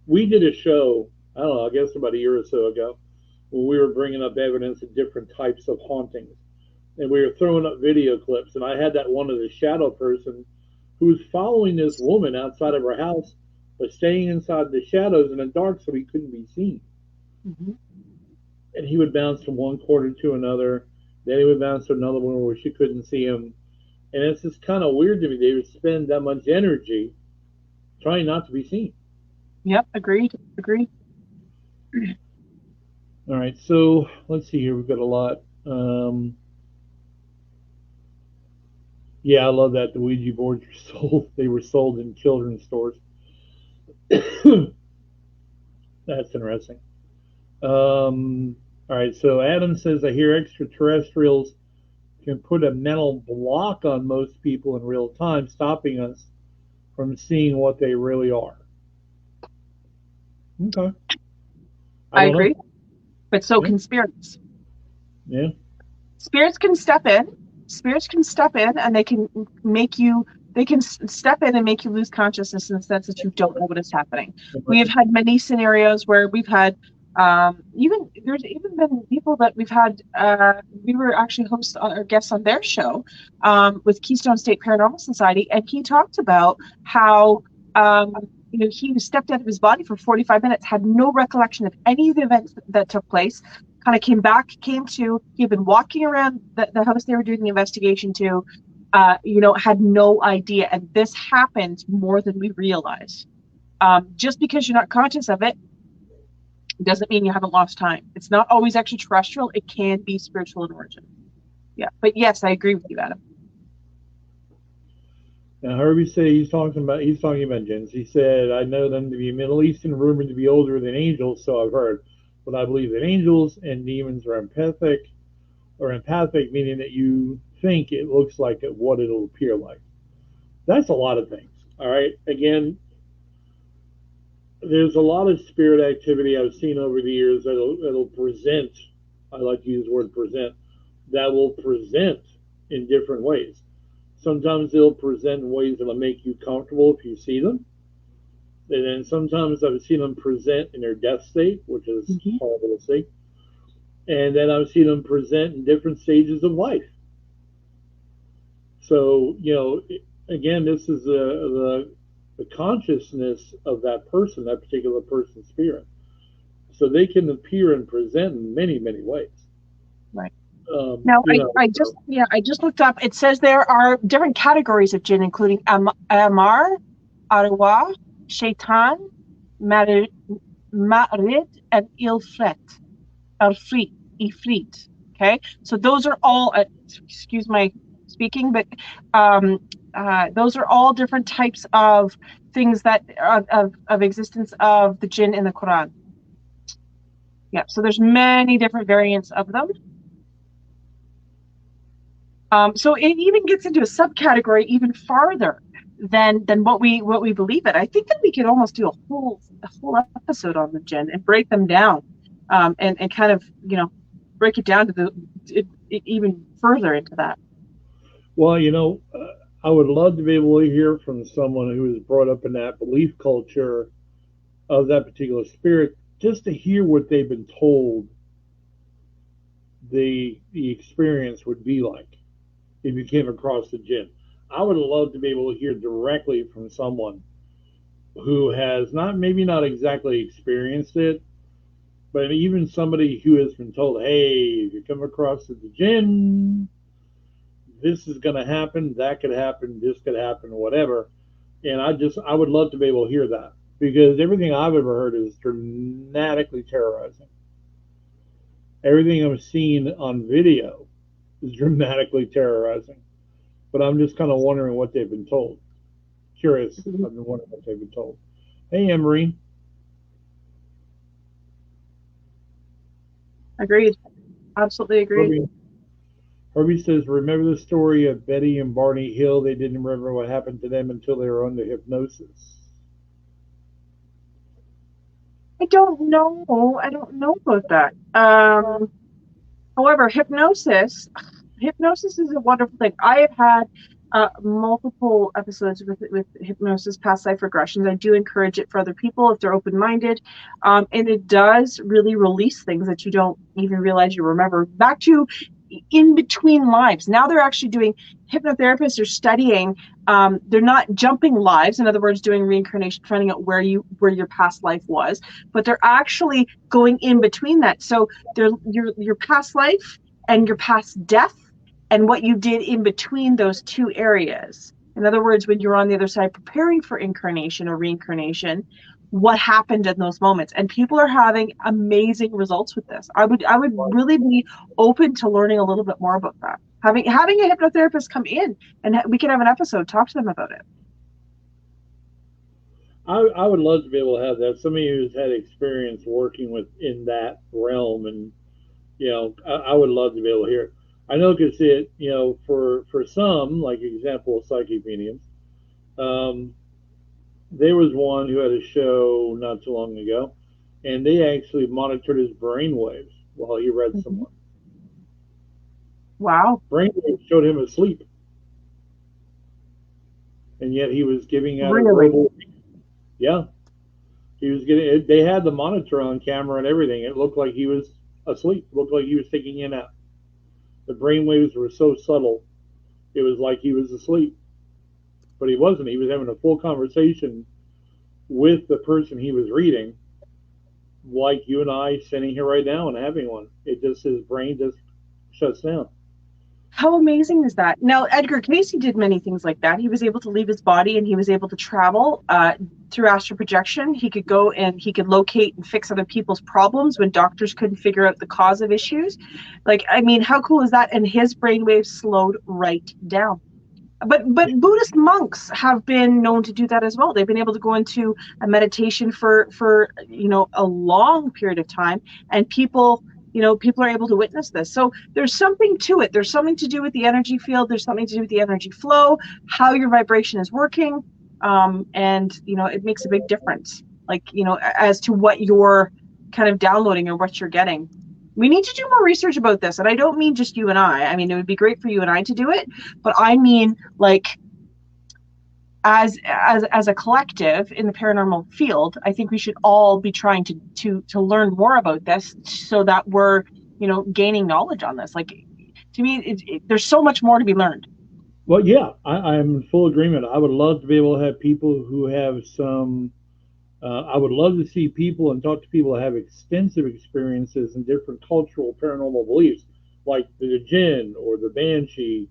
We did a show, I don't know, I guess about a year or so ago, when we were bringing up evidence of different types of hauntings, and we were throwing up video clips, and I had that one of the shadow person who was following this woman outside of her house, but staying inside the shadows in the dark so he couldn't be seen. Mm-hmm. And he would bounce from one corner to another, then he would bounce to another one where she couldn't see him. And it's just kind of weird to me. They would spend that much energy trying not to be seen. Yep, agreed. All right, so let's see here. We've got a lot. Yeah, I love that the Ouija boards were sold. They were sold in children's stores. That's interesting. All right, so Adam says, I hear extraterrestrials can put a mental block on most people in real time, stopping us from seeing what they really are. Okay. I agree. But so can spirits. Yeah. Spirits can step in. And they can step in and make you lose consciousness in the sense that you don't know what is happening. We have had many scenarios where we've had there's even been people that we've had we were actually hosts or guests on their show with Keystone State Paranormal Society, and he talked about how he stepped out of his body for 45 minutes, had no recollection of any of the events that took place, kind of came to, he'd been walking around the house they were doing the investigation to, had no idea. And this happened more than we realized. Just because you're not conscious of it doesn't mean you haven't lost time. It's not always extraterrestrial. It can be spiritual in origin. Yeah. But yes, I agree with you, Adam. Now, Herbie said he's talking about jinns. He said, I know them to be Middle Eastern, rumored to be older than angels, so I've heard. But I believe that angels and demons are empathic, meaning that you think it looks like what it'll appear like. That's a lot of things. All right. Again, there's a lot of spirit activity I've seen over the years that'll present. I like to use the word present. That will present in different ways. Sometimes they'll present in ways that'll make you comfortable if you see them. And then sometimes I've seen them present in their death state, which is horrible to see. And then I've seen them present in different stages of life. So, again, this is the consciousness of that person, that particular person's spirit. So they can appear and present in many, many ways. Right. Now, I just looked up. It says there are different categories of jinn, including Amar, Arwah, Shaitan, Marid, and Ifrit. Okay, so those are all. Excuse my speaking, but those are all different types of things that of existence of the jinn in the Quran. Yeah, so there's many different variants of them. So it even gets into a subcategory even farther than what we believe it. I think that we could almost do a whole episode on the jinn and break them down, and kind of break it down to even further into that. Well, I would love to be able to hear from someone who was brought up in that belief culture of that particular spirit, just to hear what they've been told the experience would be like if you came across the jinn. I would love to be able to hear directly from someone who has maybe not exactly experienced it, but even somebody who has been told, hey, if you come across the jinn, this is going to happen, that could happen, this could happen, whatever. And I would love to be able to hear that, because everything I've ever heard is dramatically terrorizing. Everything I've seen on video is dramatically terrorizing. But I'm just kind of wondering what they've been told. Curious. I've been wondering what they've been told. Hey, Emery. Agreed. Absolutely agreed. Herbie says, remember the story of Betty and Barney Hill? They didn't remember what happened to them until they were under hypnosis. I don't know about that. However, hypnosis is a wonderful thing. I have had multiple episodes with hypnosis, past life regressions. I do encourage it for other people if they're open-minded, and it does really release things that you don't even realize you remember. Back to in between lives. Now they're actually doing, hypnotherapists are studying, they're not jumping lives, in other words, doing reincarnation, finding out where your past life was, but they're actually going in between that. So your past life and your past death and what you did in between those two areas. In other words, when you're on the other side preparing for incarnation or reincarnation, what happened in those moments. And people are having amazing results with this. I would really be open to learning a little bit more about that. Having a hypnotherapist come in and we can have an episode, talk to them about it. I would love to be able to have that. Somebody who's had experience working in that realm, and I would love to be able to hear it. I know because for some, like example of psychic mediums, there was one who had a show not too long ago, and they actually monitored his brain waves while he read someone. Wow. Brain waves showed him asleep. And yet he was giving out a verbal. Yeah. He was getting, they had the monitor on camera and everything. It looked like he was asleep. It looked like he was taking a nap. The brain waves were so subtle, it was like he was asleep. But he wasn't. He was having a full conversation with the person he was reading, like you and I sitting here right now and having one. His brain just shuts down. How amazing is that? Now, Edgar Cayce did many things like that. He was able to leave his body and he was able to travel through astral projection. He could go and he could locate and fix other people's problems when doctors couldn't figure out the cause of issues. How cool is that? And his brainwaves slowed right down. But Buddhist monks have been known to do that as well. They've been able to go into a meditation for a long period of time, and people are able to witness this. So there's something to it. There's something to do with the energy field. There's something to do with the energy flow, how your vibration is working, and it makes a big difference. like, you know, as to what you're kind of downloading or what you're getting. We need to do more research about this. And I don't mean just you and I mean, it would be great for you and I to do it, but I mean, like, as a collective in the paranormal field, I think we should all be trying to learn more about this so that we're, you know, gaining knowledge on this. Like, to me, there's so much more to be learned. Well, yeah, I'm in full agreement. I would love to be able to have people who have some. I would love to see people and talk to people that have extensive experiences in different cultural paranormal beliefs, like the jinn or the banshee.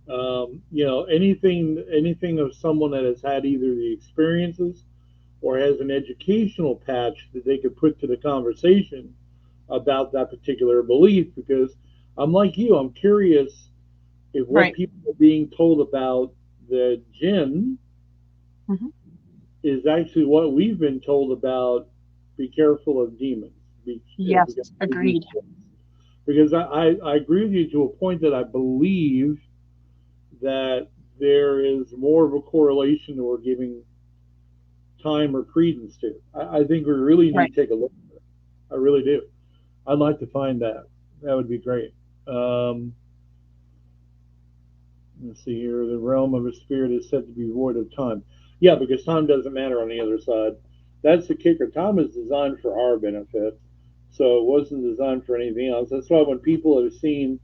You know, anything of someone that has had either the experiences or has an educational patch that they could put to the conversation about that particular belief. Because I'm like you, I'm curious if what Right. people are being told about the jinn Mm-hmm. is actually what we've been told about. Be careful of demons. Yes, agreed. Because I agree with you to a point that I believe that there is more of a correlation that we're giving time or credence to. I think we really need Right. to take a look at it. I really do. I'd like to find that. That would be great. Let's see here. The realm of a spirit is said to be void of time. Yeah, because time doesn't matter on the other side. That's the kicker. Time is designed for our benefit, so it wasn't designed for anything else. That's why when people have seen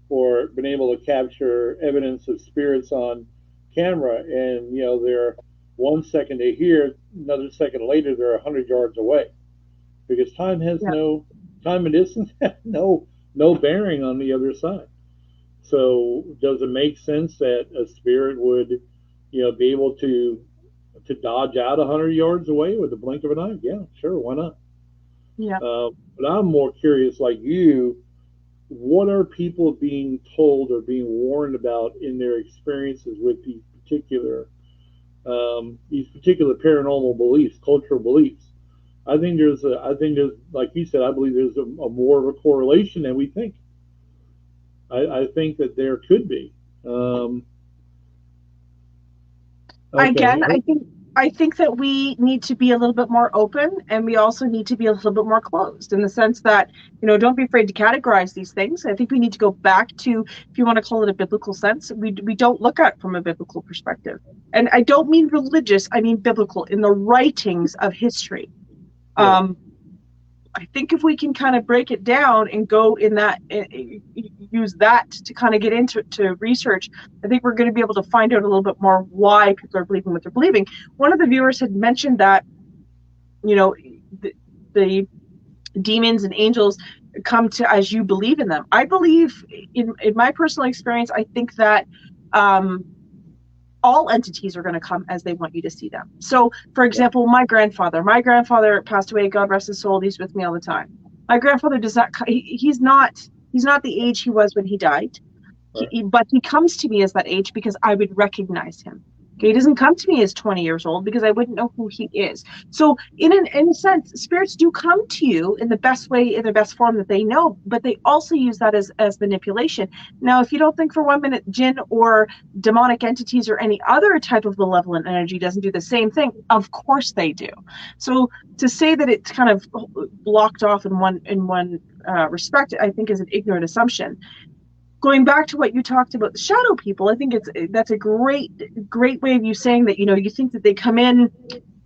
or been able to capture evidence of spirits on camera, and you know they're 1 second to here, another second later they're 100 yards away, because time has Yeah. no time and distance have no bearing on the other side. So does it make sense that a spirit would, you know, be able to dodge out 100 yards away with the blink of an eye? Yeah, sure, why not? Yeah. But I'm more curious, like you, what are people being told or being warned about in their experiences with these particular paranormal beliefs, cultural beliefs? I think there's, like you said, I believe there's a more of a correlation than we think. I think that there could be. Okay. Again, I think that we need to be a little bit more open, and we also need to be a little bit more closed in the sense that, you know, don't be afraid to categorize these things. I think we need to go back to, if you want to call it a biblical sense, we don't look at it from a biblical perspective. And I don't mean religious, I mean biblical, in the writings of history. Yeah. I think if we can kind of break it down and go in that, use that to kind of get into research, I think we're going to be able to find out a little bit more why people are believing what they're believing. One of the viewers had mentioned that, you know, the demons and angels come to as you believe in them. I believe, in my personal experience, I think that all entities are going to come as they want you to see them. So, for example, my grandfather passed away, God rest his soul, he's with me all the time. My grandfather does not, he's not the age he was when he died. Right. But he comes to me as that age because I would recognize him. Okay, he doesn't come to me as 20 years old because I wouldn't know who he is. So in a sense, spirits do come to you in the best way, in the best form that they know, but they also use that as manipulation. Now, if you don't think for 1 minute jinn or demonic entities or any other type of malevolent energy doesn't do the same thing, of course they do. So to say that it's kind of blocked off in one respect, I think is an ignorant assumption. Going back to what you talked about, the shadow people, I think that's a great way of you saying that, you know, you think that they come in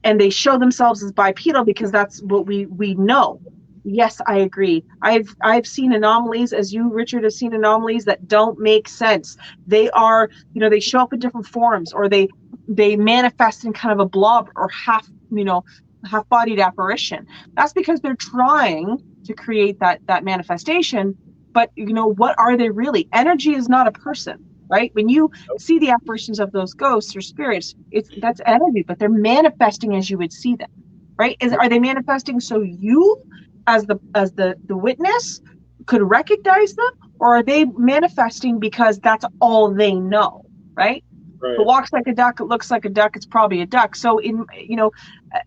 and they show themselves as bipedal because that's what we know. Yes, I agree. I've seen anomalies, as you, Richard, have seen anomalies that don't make sense. They are, you know, they show up in different forms, or they manifest in kind of a blob or half-bodied apparition. That's because they're trying to create that manifestation. But, you know, what are they really? Energy is not a person, right? When you see the apparitions of those ghosts or spirits, that's energy, but they're manifesting as you would see them, right? Are they manifesting so you, as the witness, could recognize them, or are they manifesting because that's all they know, right? Right. If it walks like a duck, it looks like a duck, it's probably a duck. So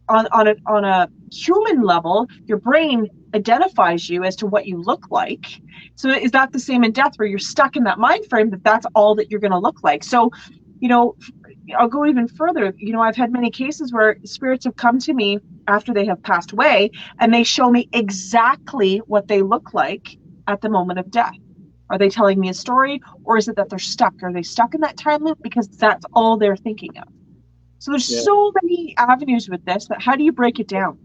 on a human level, your brain identifies you as to what you look like. So is that the same in death, where you're stuck in that mind frame that that's all that you're going to look like? So, you know, I'll go even further. I've had many cases where spirits have come to me after they have passed away, and they show me exactly what they look like at the moment of death. Are they telling me a story, or is it that they're stuck? Are they stuck in that time loop because that's all they're thinking of? So there's Yeah. so many avenues with this, that how do you break it down?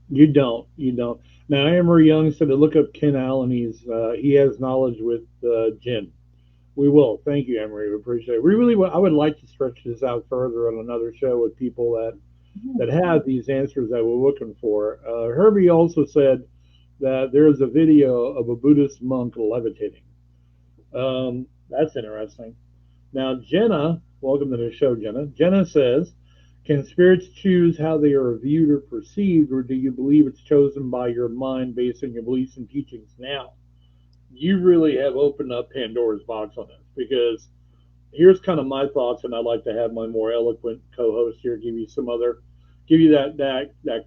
You don't. You don't. Now, Amory Young said to look up Ken Allen. He has knowledge with Jinn. We will. Thank you, Emery. We appreciate it. We really. I would like to stretch this out further on another show with people that have these answers that we're looking for. Herbie also said that there is a video of a Buddhist monk levitating. That's interesting. Now, Jenna, welcome to the show, Jenna. Jenna says, can spirits choose how they are viewed or perceived, or do you believe it's chosen by your mind based on your beliefs and teachings? Now, you really have opened up Pandora's box on this, because here's kind of my thoughts, and I'd like to have my more eloquent co-host here give you that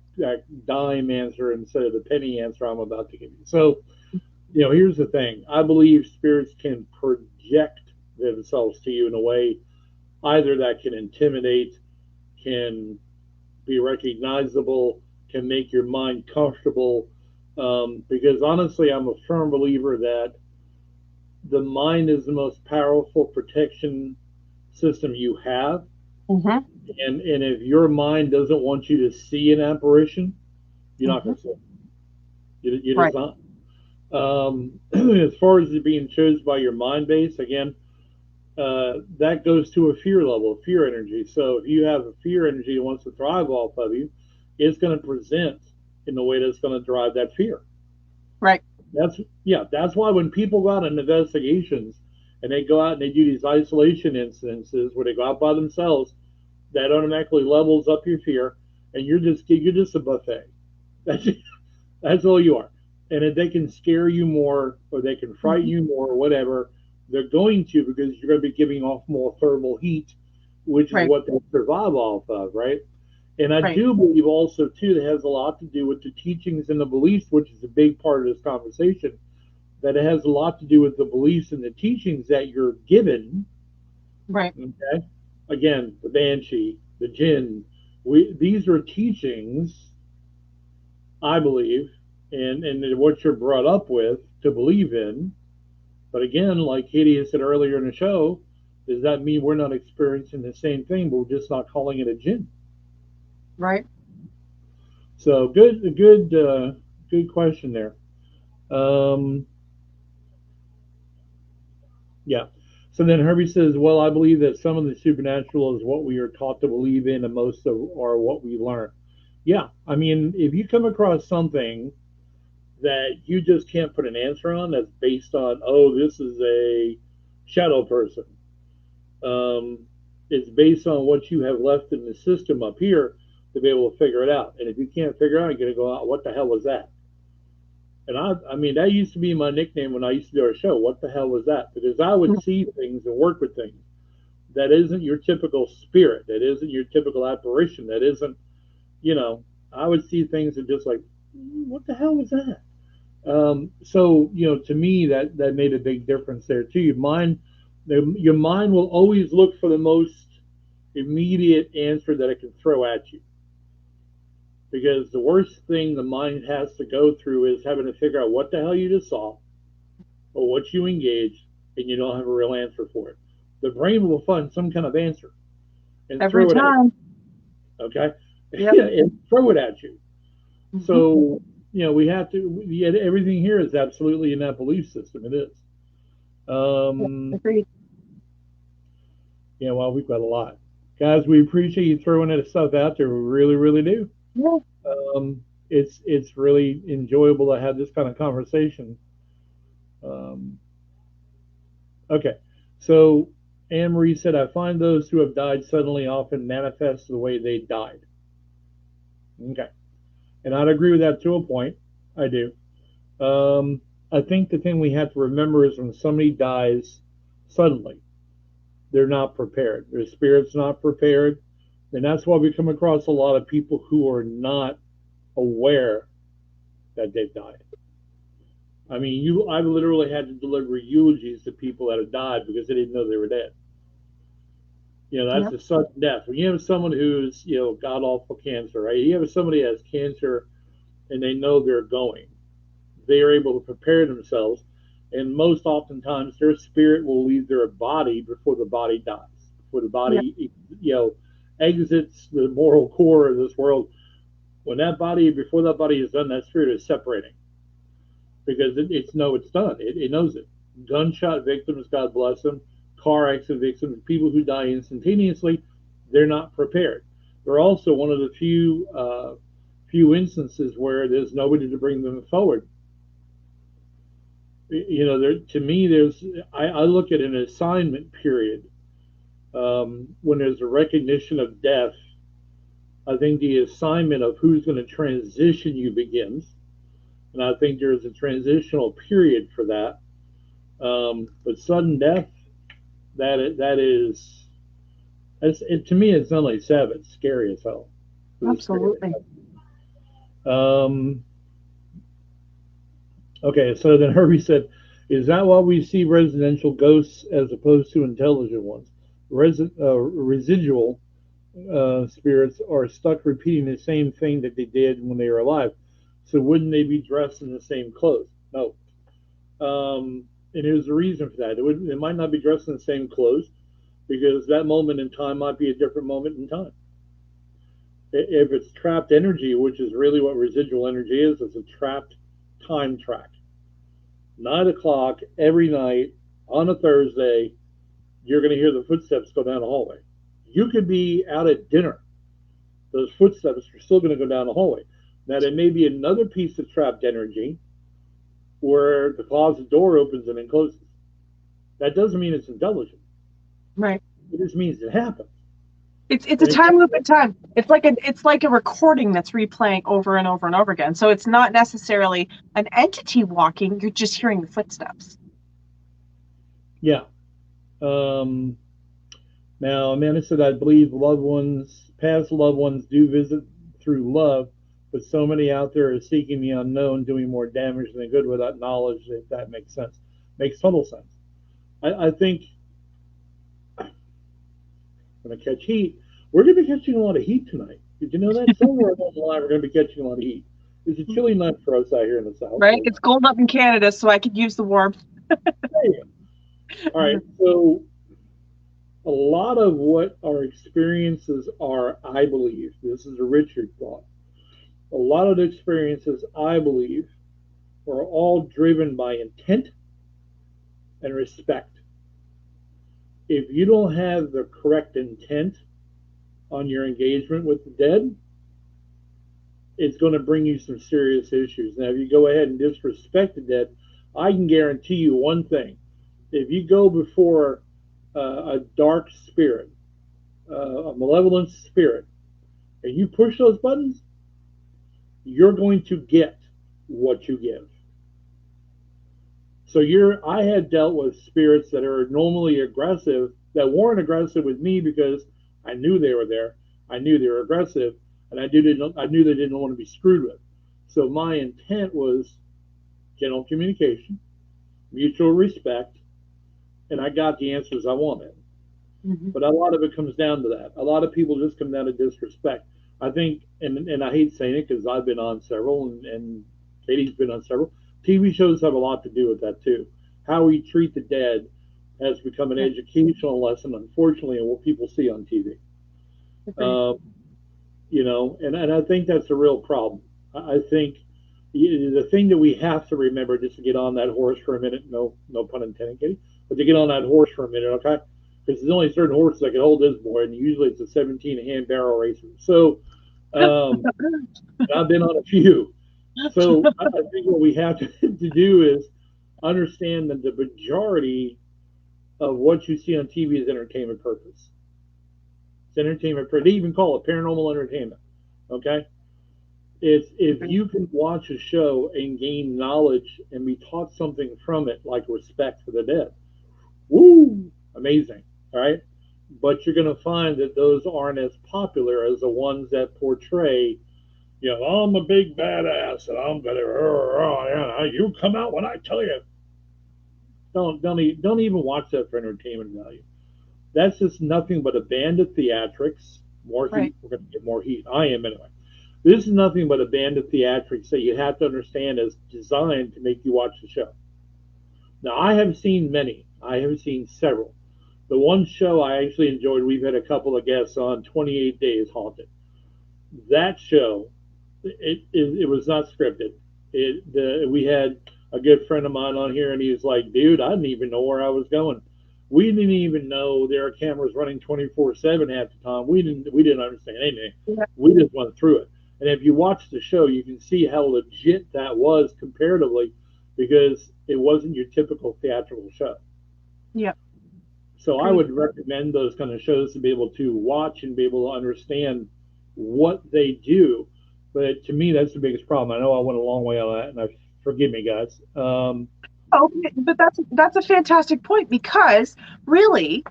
dime answer instead of the penny answer I'm about to give you. So, here's the thing. I believe spirits can project themselves to you in a way either that can intimidate, can be recognizable, can make your mind comfortable. Because honestly, I'm a firm believer that the mind is the most powerful protection system you have. Mm-hmm. And if your mind doesn't want you to see an apparition, you're not going to see it. You're Right. just not. As far as it being chosen by your mind base, again, that goes to a fear level, fear energy. So if you have a fear energy that wants to thrive off of you, it's going to present in the way that's going to drive that fear. Right. That's why when people go out on investigations and they go out and they do these isolation instances where they go out by themselves, that automatically levels up your fear, and you're just a buffet. That's all you are. And if they can scare you more, or they can frighten you more, or whatever, they're going to, because you're going to be giving off more thermal heat, which is Right. what they survive off of, right? And I Right. do believe also too that has a lot to do with the teachings and the beliefs, which is a big part of this conversation. That it has a lot to do with the beliefs and the teachings that you're given. Right. Okay. Again, the banshee, the jinn. These are teachings, I believe, and what you're brought up with to believe in. But again, like Katie said earlier in the show, does that mean we're not experiencing the same thing, but we're just not calling it a jinn? Right. So good question there. Um, yeah. So then Herbie says, well, I believe that some of the supernatural is what we are taught to believe in, and most of are what we learn. Yeah. I mean, if you come across something that you just can't put an answer on, that's based on, oh, this is a shadow person. It's based on what you have left in the system up here to be able to figure it out. And if you can't figure it out, you're going to go out, what the hell was that? And I mean, that used to be my nickname when I used to do our show. What the hell was that? Because I would see things and work with things that isn't your typical spirit, that isn't your typical apparition, that isn't, I would see things and just like, what the hell was that? So to me, that made a big difference there too. Your mind will always look for the most immediate answer that it can throw at you, because the worst thing the mind has to go through is having to figure out what the hell you just saw or what you engaged, and you don't have a real answer for it. The brain will find some kind of answer and Every throw it at time. you. Okay. Yep. And throw it at you. Mm-hmm. So we have to. Everything here is absolutely in that belief system. It is. Agreed. Yeah, well, we've got a lot. Guys, we appreciate you throwing that stuff out there. We really, really do. Yeah. It's really enjoyable to have this kind of conversation. Um, okay, so Anne Marie said, I find those who have died suddenly often manifest the way they died. Okay, and I'd agree with that to a point. I do. I think the thing we have to remember is when somebody dies suddenly, they're not prepared. Their spirit's not prepared. And that's why we come across a lot of people who are not aware that they've died. I mean, I literally had to deliver eulogies to people that have died because they didn't know they were dead. That's Yep. a sudden death. When you have someone who's, god awful cancer, right? You have somebody that has cancer and they know they're going. They are able to prepare themselves, and most oftentimes their spirit will leave their body before the body dies, before the Yep. body, exits the moral core of this world. When that body, before that body is done, that spirit is separating because it's done. It knows it. Gunshot victims, God bless them. Car accident victims, people who die instantaneously, they're not prepared. They're also one of the few instances where there's nobody to bring them forward. To me, I look at an assignment period when there's a recognition of death. I think the assignment of who's going to transition you begins, and I think there's a transitional period for that. But sudden death, that is, to me, it's not like savage, it's scary as hell. It's scary. Absolutely. Um, okay, so then Herbie said, "Is that why we see residential ghosts as opposed to intelligent ones? Residual spirits are stuck repeating the same thing that they did when they were alive. So wouldn't they be dressed in the same clothes? No. And there's a reason for that. It might not be dressed in the same clothes because that moment in time might be a different moment in time. If it's trapped energy, which is really what residual energy is, it's a trapped time track. 9 o'clock every night on a Thursday, you're going to hear the footsteps go down the hallway. You could be out at dinner. Those footsteps are still going to go down the hallway. Now, there may be another piece of trapped energy where the closet door opens and then closes. That doesn't mean it's intelligent. Right. It just means it happens. It's a time loop in time. It's like a recording that's replaying over and over and over again. So it's not necessarily an entity walking. You're just hearing the footsteps. Yeah. Now, Amanda said, I believe past loved ones do visit through love, but so many out there are seeking the unknown, doing more damage than good without knowledge, if that makes sense. Makes total sense. I think I'm going to catch heat. We're going to be catching a lot of heat tonight. Did you know that? Somewhere along the line, we're going to be catching a lot of heat. It's a chilly night for us out here in the south. Right? It's cold up in Canada, so I could use the warmth. All right. So a lot of what our experiences are, I believe, this is a Richard thought, a lot of the experiences, I believe, are all driven by intent and respect. If you don't have the correct intent on your engagement with the dead, it's going to bring you some serious issues. Now, if you go ahead and disrespect the dead, I can guarantee you one thing. If you go before a dark spirit, a malevolent spirit, and you push those buttons, you're going to get what you give. So I had dealt with spirits that are normally aggressive, that weren't aggressive with me because I knew they were there. I knew they were aggressive, and I knew they didn't want to be screwed with. So my intent was general communication, mutual respect, and I got the answers I wanted. Mm-hmm. But a lot of it comes down to that. A lot of people just come down to disrespect. I think, and I hate saying it because I've been on several, and Katie's been on several. TV shows have a lot to do with that too. How we treat the dead has become an educational lesson, unfortunately, in what people see on TV. And I think that's a real problem. I think the thing that we have to remember, just to get on that horse for a minute, no pun intended, Katie, but to get on that horse for a minute, okay? Because there's only certain horses that can hold this boy, and usually it's a 17 hand barrel racer. So I've been on a few. So I think what we have to do is understand that the majority of what you see on TV is entertainment purpose. It's entertainment. They even call it paranormal entertainment. Okay? If you can watch a show and gain knowledge and be taught something from it, like respect for the dead, woo, amazing. All right? But you're going to find that those aren't as popular as the ones that portray, I'm a big badass and I'm gonna, you come out when I tell you. Don't even watch that for entertainment value. That's just nothing but a band of theatrics. More Right. heat. We're going to get more heat. I am anyway. This is nothing but a band of theatrics that you have to understand is designed to make you watch the show. Now, I have seen many. I have seen several. The one show I actually enjoyed, we've had a couple of guests on, 28 Days Haunted. That show, it was not scripted. We had a good friend of mine on here, and he was like, "Dude, I didn't even know where I was going. We didn't even know there are cameras running 24/7 half the time. We didn't understand anything. Yeah. We just went through it. And if you watch the show, you can see how legit that was comparatively, because it wasn't your typical theatrical show. Yeah. So I would recommend those kind of shows to be able to watch and be able to understand what they do. But to me, that's the biggest problem. I know I went a long way on that, and forgive me, guys. Oh, but that's a fantastic point, because really,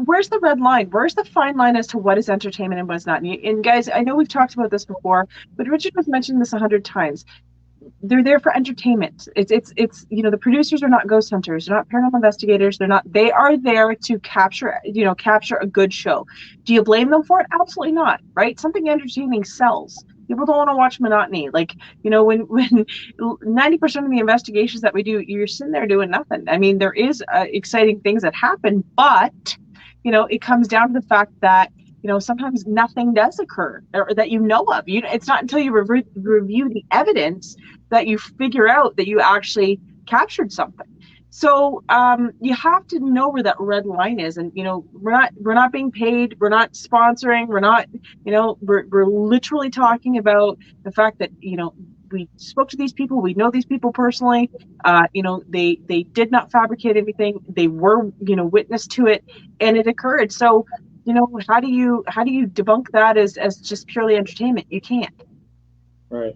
where's the red line? Where's the fine line as to what is entertainment and what's not? And guys, I know we've talked about this before, but Richard has mentioned this 100 times. They're there for entertainment. It's the producers are not ghost hunters, they're not paranormal investigators, they are there to capture a good show. Do you blame them for it? Absolutely not, right? Something entertaining sells. People don't want to watch monotony. Like, when 90% of the investigations that we do, you're sitting there doing nothing. I mean, there is exciting things that happen, but it comes down to the fact that sometimes nothing does occur, or that of. It's not until you review the evidence that you figure out that you actually captured something. So you have to know where that red line is, and we're not being paid, we're not sponsoring, we're not, we're literally talking about the fact that we spoke to these people, we know these people personally. They did not fabricate anything, they were witness to it, and it occurred. So how do you debunk that as just purely entertainment? You can't. Right.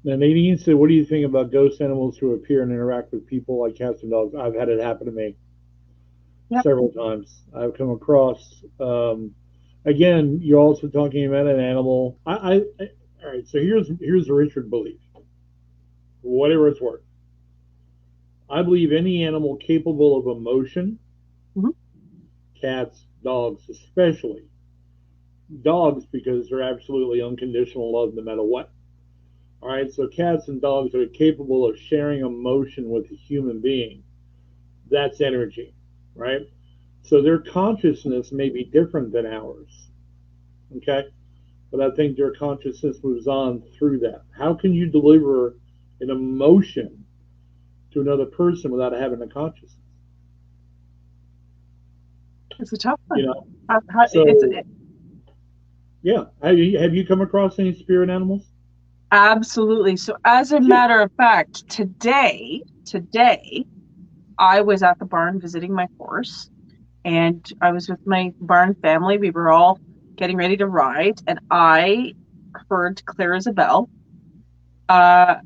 Now, Nadine said, "What do you think about ghost animals who appear and interact with people like cats and dogs?" I've had it happen to me Yep. several times. I've come across. Again, you're also talking about an animal. All right. So here's the Richard belief. Whatever it's worth, I believe any animal capable of emotion, Mhm. cats, dogs, especially dogs, because they're absolutely unconditional love no matter what. All right, so cats and dogs are capable of sharing emotion with a human being. That's energy, right? So their consciousness may be different than ours, okay? But I think their consciousness moves on through that. How can you deliver an emotion to another person without having a consciousness? It's a tough one. So yeah, have you come across any spirit animals? Absolutely. So as a matter of fact, today, I was at the barn visiting my horse, and I was with my barn family. We were all getting ready to ride, and I heard clear as a bell, a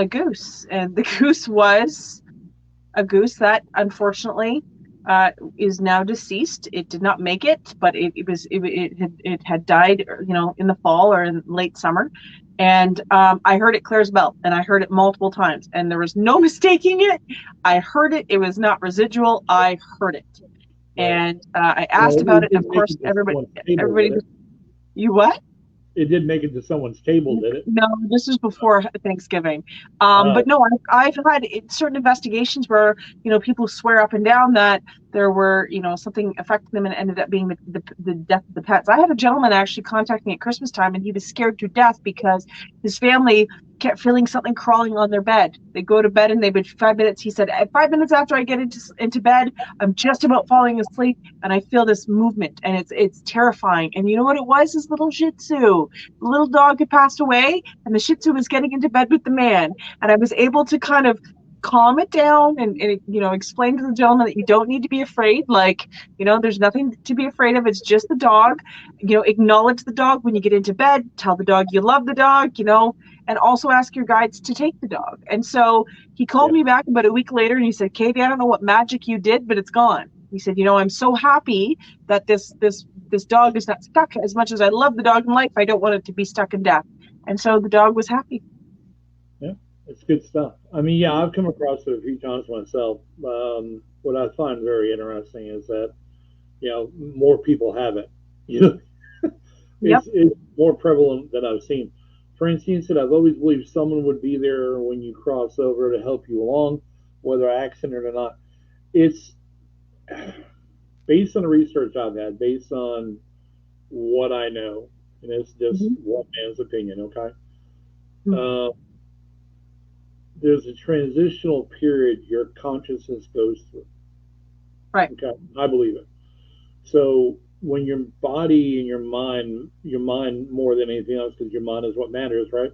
goose. And the goose was a goose that unfortunately is now deceased. It did not make it, but it had died, in the fall or in late summer. And I heard it clear as a bell, and I heard it multiple times, and there was no mistaking it. I heard it. It was not residual. I heard it. Right. And I asked about it, and of course, everybody, you what? It didn't make it to someone's table, did it? No, this was before Thanksgiving. But no, I've had certain investigations where people swear up and down that there were something affecting them, and it ended up being the death of the pets. I had a gentleman actually contact me at Christmas time, and he was scared to death because his family kept feeling something crawling on their bed. They go to bed, and they would 5 minutes. He said, 5 minutes after I get into bed, I'm just about falling asleep, and I feel this movement, and it's terrifying. And you know what it was? His little Shih Tzu. The little dog had passed away, and the Shih Tzu was getting into bed with the man. And I was able to kind of calm it down and explain to the gentleman that you don't need to be afraid. Like, there's nothing to be afraid of. It's just the dog. Acknowledge the dog when you get into bed. Tell the dog you love the dog, and also ask your guides to take the dog. And so he called me back about a week later, and he said, "Katie, I don't know what magic you did, but it's gone." He said, "I'm so happy that this dog is not stuck. As much as I love the dog in life, I don't want it to be stuck in death." And so the dog was happy. Yeah, it's good stuff. I mean, yeah, I've come across it a few times myself. What I find very interesting is that more people have it. You know, Yep. it's more prevalent than I've seen. For instance, I've always believed someone would be there when you cross over to help you along, whether accident or not. It's based on the research I've had, based on what I know, and it's just Hmm. one man's opinion. Okay, Hmm. uh, there's a transitional period your consciousness goes through. Right. Okay, I believe it. So when your body and your mind more than anything else, because your mind is what matters, right?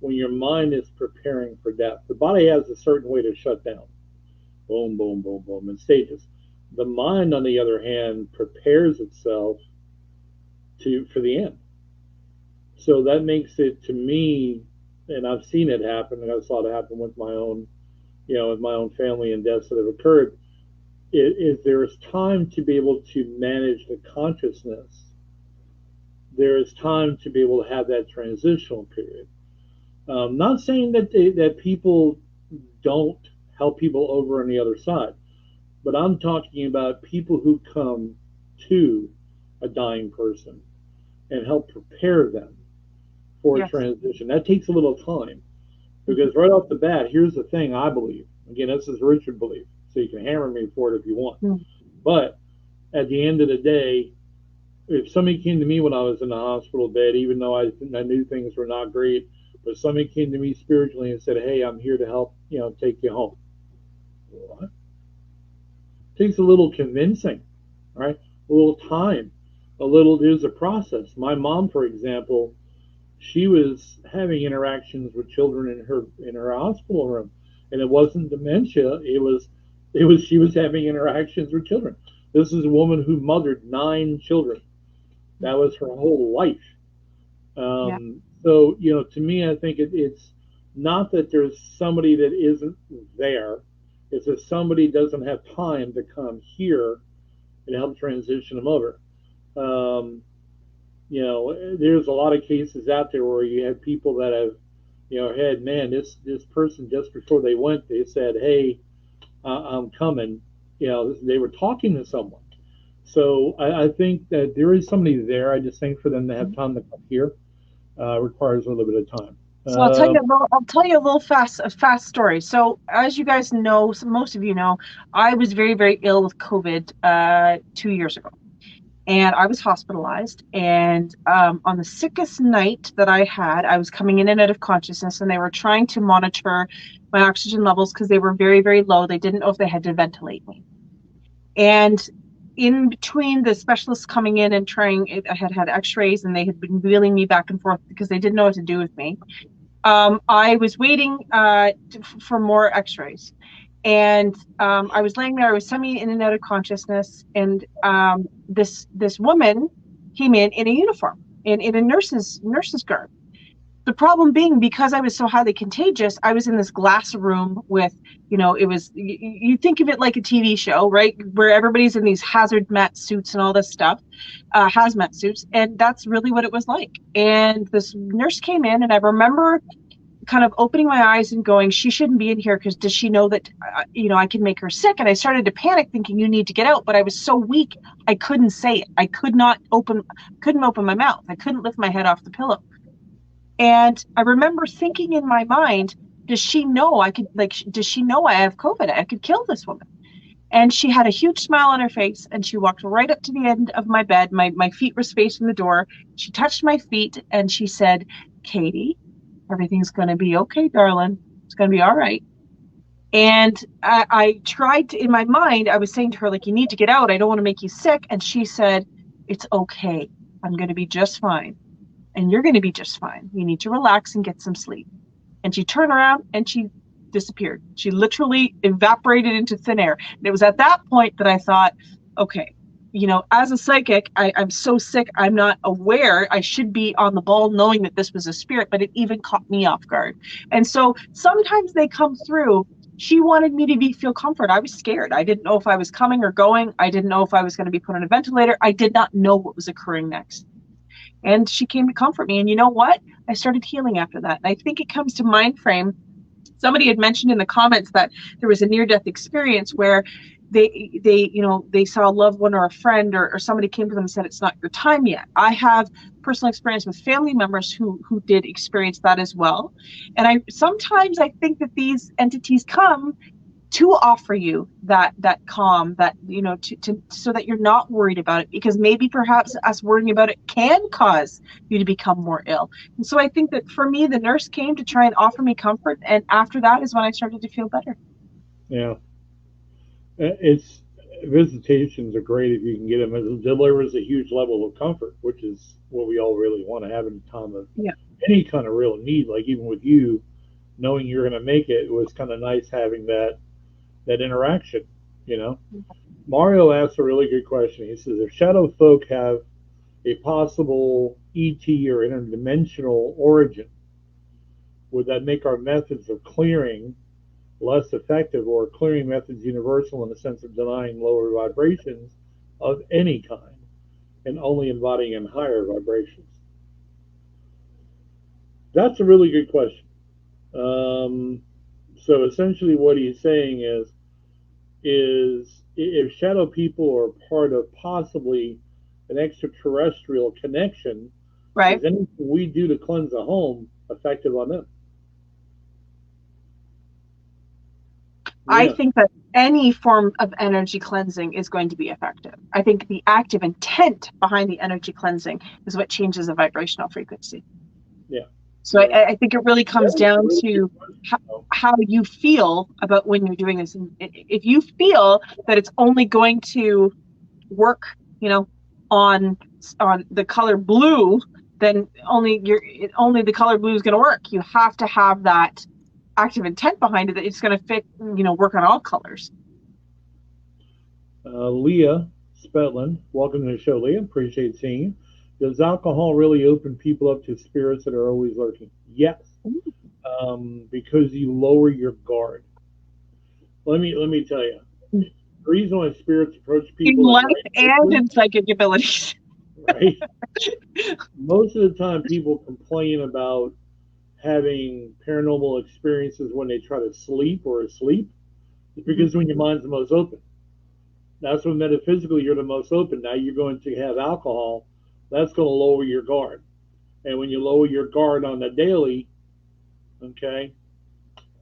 When your mind is preparing for death, the body has a certain way to shut down. Boom, boom, boom, boom, in stages. The mind, on the other hand, prepares itself for the end. So that makes it to me, and I've seen it happen, and I saw it happen with my own, with my own family and deaths that have occurred. Is there is time to be able to manage the consciousness. There is time to be able to have that transitional period. Not saying that people don't help people over on the other side, but I'm talking about people who come to a dying person and help prepare them for a Yes. transition. That takes a little time because right off the bat, here's the thing I believe. Again, this is Richard belief, so you can hammer me for it if you want. Mm-hmm. But at the end of the day, if somebody came to me when I was in the hospital bed, even though I knew things were not great, but somebody came to me spiritually and said, "Hey, I'm here to help, take you home." What? It takes a little convincing, right? A little time, there's a process. My mom, for example, she was having interactions with children in her hospital room, and it wasn't dementia. It was she was having interactions with children. This is a woman who mothered 9 children. That was her whole life. Yeah. So to me, I think it's not that there's somebody that isn't there. It's that somebody doesn't have time to come here and help transition them over. Um, there's a lot of cases out there where you have people that have, had man, this person just before they went, they said, "Hey, I'm coming." They were talking to someone. So I think that there is somebody there. I just think for them to have Mhm. time to come here requires a little bit of time. So I'll tell you a little a fast story. So as you guys know, so most of you know, I was very, very ill with COVID 2 years ago. And I was hospitalized. And on the sickest night that I had, I was coming in and out of consciousness, and they were trying to monitor my oxygen levels because they were very, very low. They didn't know if they had to ventilate me. And in between the specialists coming in and trying, I had had x-rays and they had been wheeling me back and forth because they didn't know what to do with me. I was waiting for more x-rays. And I was laying there, I was semi in and out of consciousness, and this woman came in a uniform, in a nurse's garb. The problem being, because I was so highly contagious, I was in this glass room with, it was, you think of it like a TV show, right? Where everybody's in these hazmat suits and all this stuff, hazmat suits. And that's really what it was like. And this nurse came in, and I remember kind of opening my eyes and going, she shouldn't be in here because does she know that, I can make her sick? And I started to panic thinking you need to get out, but I was so weak, I couldn't say it. I couldn't open my mouth. I couldn't lift my head off the pillow. And I remember thinking in my mind, does she know does she know I have COVID? I could kill this woman. And she had a huge smile on her face, and she walked right up to the end of my bed. My feet were facing the door. She touched my feet and she said, "Katie, everything's going to be okay, darling. It's going to be all right." And I tried to, in my mind, I was saying to her, like, you need to get out. I don't want to make you sick. And she said, "It's okay. I'm going to be just fine. And you're going to be just fine. You need to relax and get some sleep." And she turned around and she disappeared. She literally evaporated into thin air. And it was at that point that I thought, okay, as a psychic, I'm so sick, I'm not aware. I should be on the ball knowing that this was a spirit, but it even caught me off guard. And so sometimes they come through. She wanted me to feel comfort. I was scared. I didn't know if I was coming or going. I didn't know if I was going to be put on a ventilator. I did not know what was occurring next. And she came to comfort me. And you know what? I started healing after that. And I think it comes to mind frame. Somebody had mentioned in the comments that there was a near-death experience where they saw a loved one or a friend or somebody came to them and said it's not your time yet. I have personal experience with family members who did experience that as well. And I sometimes I think that these entities come to offer you that calm, that to so that you're not worried about it, because maybe perhaps us worrying about it can cause you to become more ill. And so I think that for me, the nurse came to try and offer me comfort, and after that is when I started to feel better. Yeah. It's visitations are great if you can get them. It delivers a huge level of comfort, which is what we all really want to have in time of any kind of real need. Like even with you, knowing you're going to make it, it was kind of nice having that interaction. You know, Mario asked a really good question. He says, if shadow folk have a possible ET or interdimensional origin, would that make our methods of clearing less effective, or clearing methods universal in the sense of denying lower vibrations of any kind and only embodying in higher vibrations? That's a really good question. So essentially what he's saying is if shadow people are part of possibly an extraterrestrial connection, right, is anything we do to cleanse a home effective on them? I think that any form of energy cleansing is going to be effective. I think the active intent behind the energy cleansing is what changes the vibrational frequency. Yeah. So I think it really comes down to how you feel about when you're doing this. And if you feel that it's only going to work, on the color blue, then only the color blue is going to work. You have to have that active intent behind it that it's going to fit, work on all colors. Leah Spetlin, welcome to the show, Leah. Appreciate seeing you. Does alcohol really open people up to spirits that are always lurking? Yes, because you lower your guard. Let me tell you, the reason why spirits approach people in life and in psychic abilities, right? Most of the time, people complain about having paranormal experiences when they try to sleep or asleep. It's because when your mind's the most open. That's when metaphysically you're the most open. Now you're going to have alcohol. That's going to lower your guard. And when you lower your guard on the daily, okay,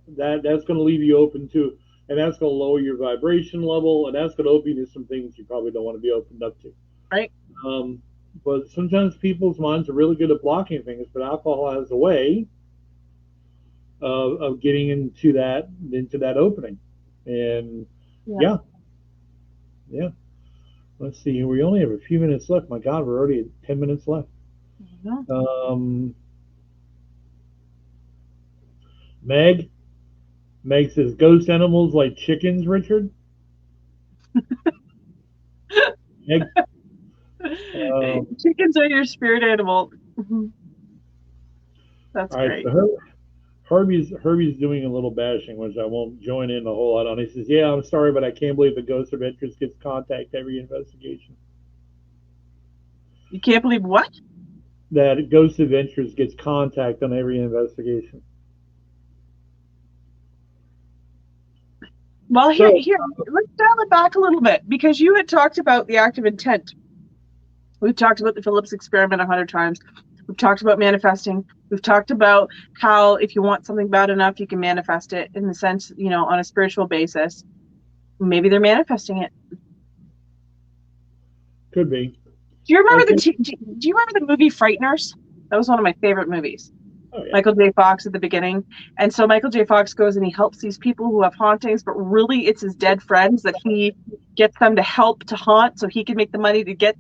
that's going to leave you open to, and that's going to lower your vibration level, and that's going to open you to some things you probably don't want to be opened up to. Right. But sometimes people's minds are really good at blocking things, but alcohol has a way of getting into that opening. And yeah. Let's see. We only have a few minutes left. My God, we're already at 10 minutes left. Meg says, ghost animals like chickens, Richard? Meg? Chickens are your spirit animal. That's great. So Herbie's doing a little bashing, which I won't join in a whole lot on. He says, yeah, I'm sorry, but I can't believe the Ghost of Interest gets contact every investigation. You can't believe what? That Ghost of Interest gets contact on every investigation. Well, here, let's dial it back a little bit, because you had talked about the active intent. We've talked about the Phillips experiment 100 times. We've talked about manifesting. We've talked about how if you want something bad enough, you can manifest it in the sense, on a spiritual basis. Maybe they're manifesting it. Could be. Do you remember the movie Frighteners? That was one of my favorite movies. Oh, yeah. Michael J. Fox at the beginning. And so Michael J. Fox goes and he helps these people who have hauntings, but really it's his dead friends that he gets them to help to haunt so he can make the money to get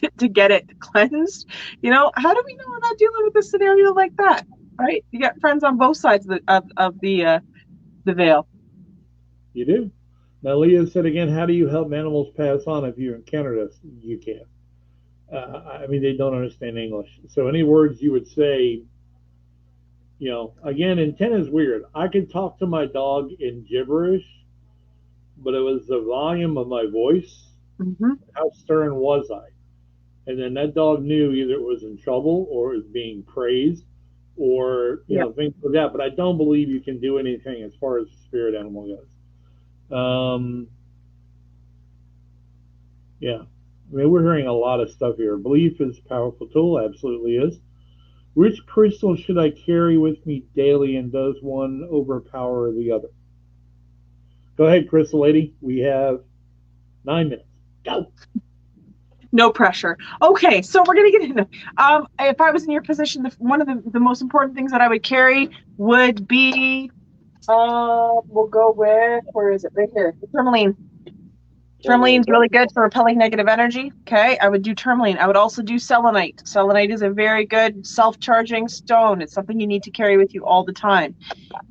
it cleansed. How do we know we're not dealing with a scenario like that? Right? You got friends on both sides of the veil. You do. Now, Leah said again, how do you help animals pass on if you encounter this? You can't. They don't understand English. So any words you would say, again, intent is weird. I could talk to my dog in gibberish, but it was the volume of my voice. Mm-hmm. How stern was I? And then that dog knew either it was in trouble or it was being praised or, things like that. But I don't believe you can do anything as far as the spirit animal goes. Yeah. I mean, we're hearing a lot of stuff here. Belief is a powerful tool, absolutely is. Which crystal should I carry with me daily, and does one overpower the other? Go ahead, Crystal Lady. We have 9 minutes. Go. No pressure. Okay, so we're gonna get into. If I was in your position, one of the most important things that I would carry would be. We'll go with, where is it? Right here. Tourmaline. Tourmaline. Tourmaline's really good for repelling negative energy. Okay, I would do tourmaline. I would also do selenite. Selenite is a very good self-charging stone. It's something you need to carry with you all the time.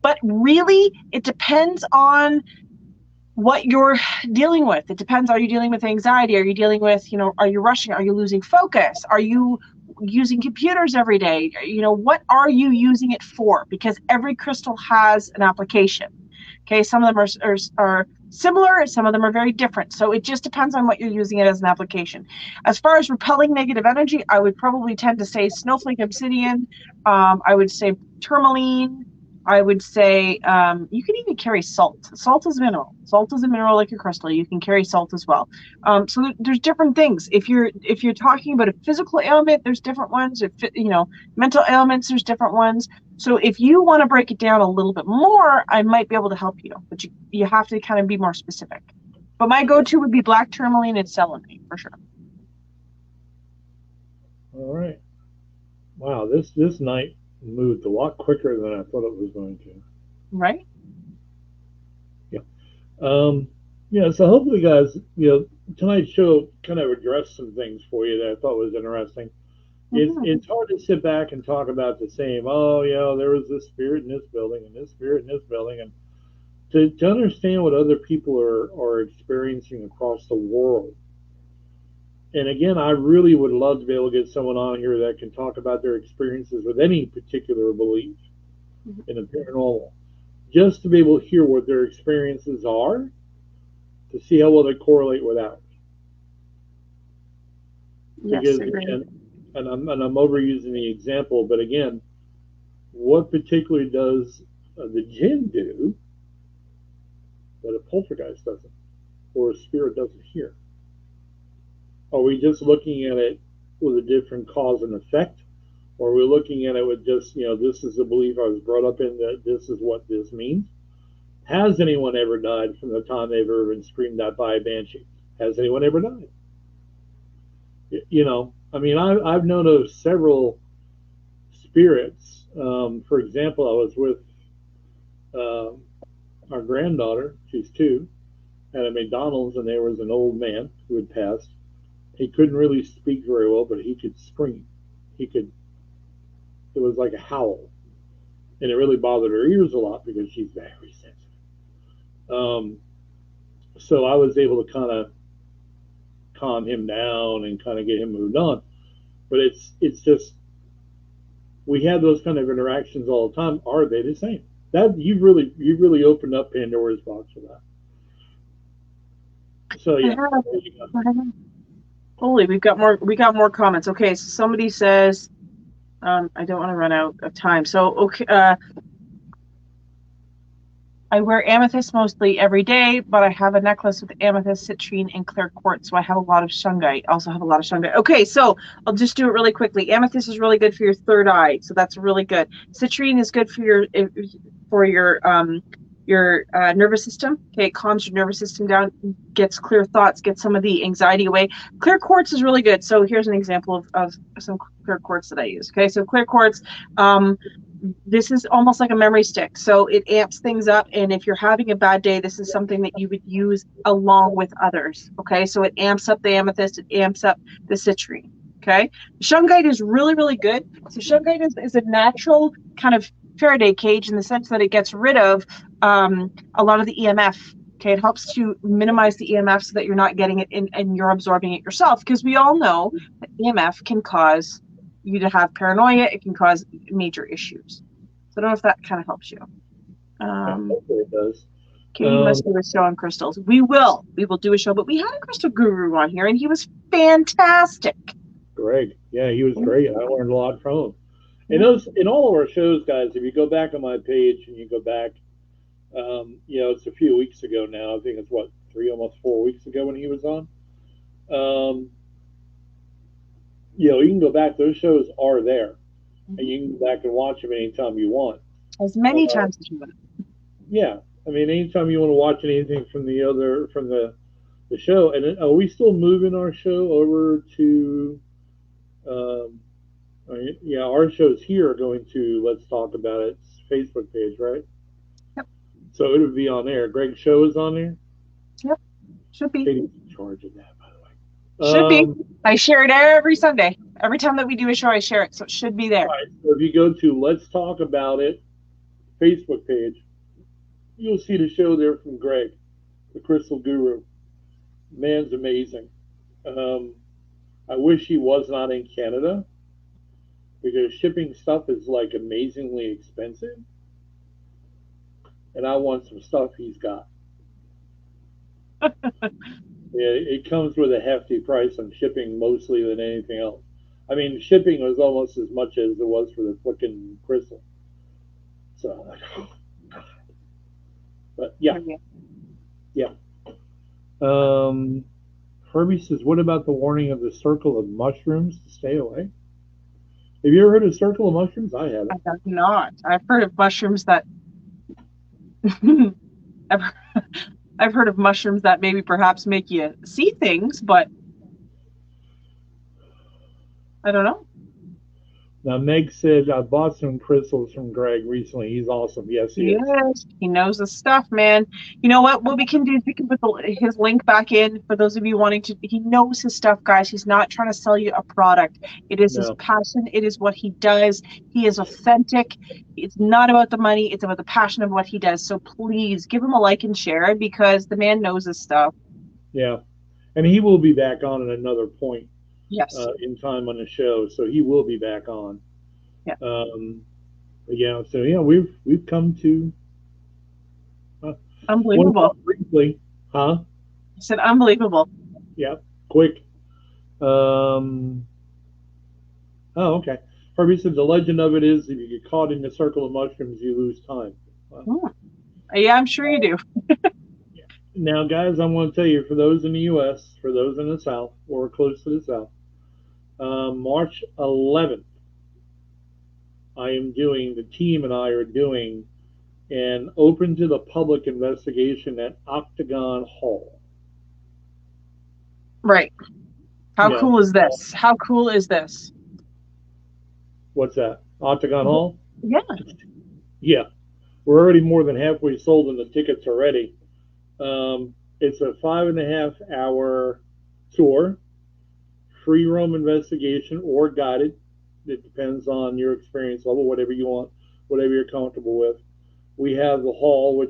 But really, it depends on what you're dealing with. It depends. Are you dealing with anxiety? Are you dealing with, are you rushing? Are you losing focus? Are you using computers every day? What are you using it for? Because every crystal has an application. Okay, some of them are similar, some of them are very different. So it just depends on what you're using it as an application. As far as repelling negative energy, I would probably tend to say snowflake obsidian. I would say tourmaline. I would say you can even carry salt. Salt is a mineral. Salt is a mineral like a crystal. You can carry salt as well. So there's different things. If you're talking about a physical ailment, there's different ones. If mental ailments, there's different ones. So if you want to break it down a little bit more, I might be able to help you, but you have to kind of be more specific. But my go-to would be black tourmaline and selenite for sure. All right. Wow, this night moved a lot quicker than I thought it was going to. Right? Yeah. Um, yeah. So hopefully, guys, tonight's show kind of addressed some things for you that I thought was interesting. It's hard to sit back and talk about the same. Oh, there was this spirit in this building and this spirit in this building, and to understand what other people are experiencing across the world. And again, I really would love to be able to get someone on here that can talk about their experiences with any particular belief in the paranormal, just to be able to hear what their experiences are, to see how well they correlate with ours. Because yes, again, and I'm overusing the example, but again, what particularly does the jinn do that a poltergeist doesn't, or a spirit doesn't hear? Are we just looking at it with a different cause and effect? Or are we looking at it with just, this is the belief I was brought up in, that this is what this means? Has anyone ever died from the time they've ever been screamed at by a banshee? Has anyone ever died? I mean, I've known of several spirits. For example, I was with our granddaughter, she's 2, at a McDonald's, and there was an old man who had passed. He couldn't really speak very well, but he could scream. It was like a howl. And it really bothered her ears a lot because she's very sensitive. So I was able to kind of calm him down and kind of get him moved on. But it's just, we have those kind of interactions all the time. Are they the same? That you've really opened up Pandora's box for that. So yeah. Holy, we got more comments. Okay, so somebody says, I don't want to run out of time. So okay, I wear amethyst mostly every day, but I have a necklace with amethyst, citrine, and clear quartz. So I have a lot of shungite. Also have a lot of shungite. Okay, so I'll just do it really quickly. Amethyst is really good for your third eye, so that's really good. Citrine is good for your nervous system. Okay, it calms your nervous system down, gets clear thoughts, gets some of the anxiety away. Clear quartz is really good. So here's an example of some clear quartz that I use. Okay, so clear quartz, this is almost like a memory stick. So it amps things up. And if you're having a bad day, this is something that you would use along with others. Okay, so it amps up the amethyst, it amps up the citrine. Okay, shungite is really, really good. So shungite is a natural kind of Faraday cage in the sense that it gets rid of a lot of the EMF. Okay, it helps to minimize the EMF so that you're not getting it in and you're absorbing it yourself, because we all know that EMF can cause you to have paranoia. It can cause major issues. So I don't know if that kind of helps you. It does. Okay, you must do a show on crystals. We will do a show, but we had a crystal guru on here and he was fantastic. Greg, yeah, he was great. I learned a lot from him. And in all of our shows, guys, if you go back on my page and you go back, it's a few weeks ago now. I think it's almost 4 weeks ago when he was on. Um, you can go back. Those shows are there, and Mhm. you can go back and watch them anytime you want. As many Uh, times as you want. yeah, I mean, anytime you want to watch anything from the show, and are we still moving our show over to? Um, yeah, our shows here are going to Let's Talk About It's Facebook page, right? Yep. So it would be on there. Greg's show is on there. Yep. Should be. Katie's in charge of that, by the Should be. way. I share it every Sunday. Every time that we do a show, I share it. So it should be All there. right, so if you go to Let's Talk About It Facebook page, you'll see the show there from Greg, the Crystal Guru. Man's amazing. Um, I wish he was not in Canada because shipping stuff is like amazingly expensive, and I want some stuff he's got. Yeah, it comes with a hefty price on shipping mostly than anything else. I mean, shipping was almost as much as it was for the frickin' crystal. So I'm like, oh, God. But yeah, yeah. Um, Herbie says, "What about the warning of the circle of mushrooms to stay away?" Have you ever heard of circle of mushrooms? I I haven't. have not. I've heard of mushrooms that I've, I've heard of mushrooms that maybe perhaps make you see things, but I don't know. Now, Meg said, "I bought some crystals from Greg recently. He's awesome." Yes, he is. Yes, he knows the stuff, man. You know what? What we can do is we can put his link back in for those of you wanting to. He knows his stuff, guys. He's not trying to sell you a product. It is his No, passion. It is what he does. He is authentic. It's not about the money. It's about the passion of what he does. So please give him a like and share because the man knows his stuff. yeah, and he will be back on at another point Yes. in time on the show, so he will be back on. Yeah. Um, yeah, so yeah, we've come to uh, want to Unbelievable. talk briefly, huh? I said unbelievable. Yeah, quick. Um, oh, okay. Harvey said the legend of it is if you get caught in the circle of mushrooms, you lose time. Well, Hmm. Yeah, I'm sure you do. now, guys, I want to tell you for those in the U.S., for those in the South or close to the South, March 11th, the team and I are doing an open to the public investigation at Octagon Hall. Right. How Yeah. cool is this? How cool is this? What's that? Octagon Hall? Yeah. Yeah. We're already more than halfway sold in the tickets already. It's a 5.5 hour tour, free roam investigation or guided. It depends on your experience level, whatever you want, whatever you're comfortable with. We have the hall,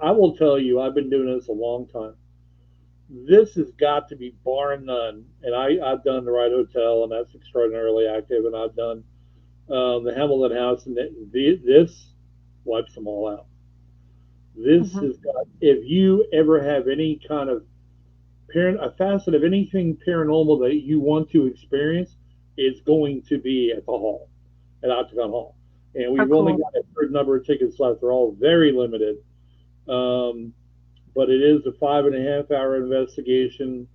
I will tell you, I've been doing this a long time. This has got to be bar none. And I've done the Right Hotel, and that's extraordinarily active, and I've done the Hamilton House, and this wipes them all out. This Mm-hmm. has got, if you ever have any kind of a facet of anything paranormal that you want to experience, it's going to be at the hall, at Octagon Hall. And How we've only cool. got a certain number of tickets left. They're all very limited. Um, but it is a 5.5 hour investigation.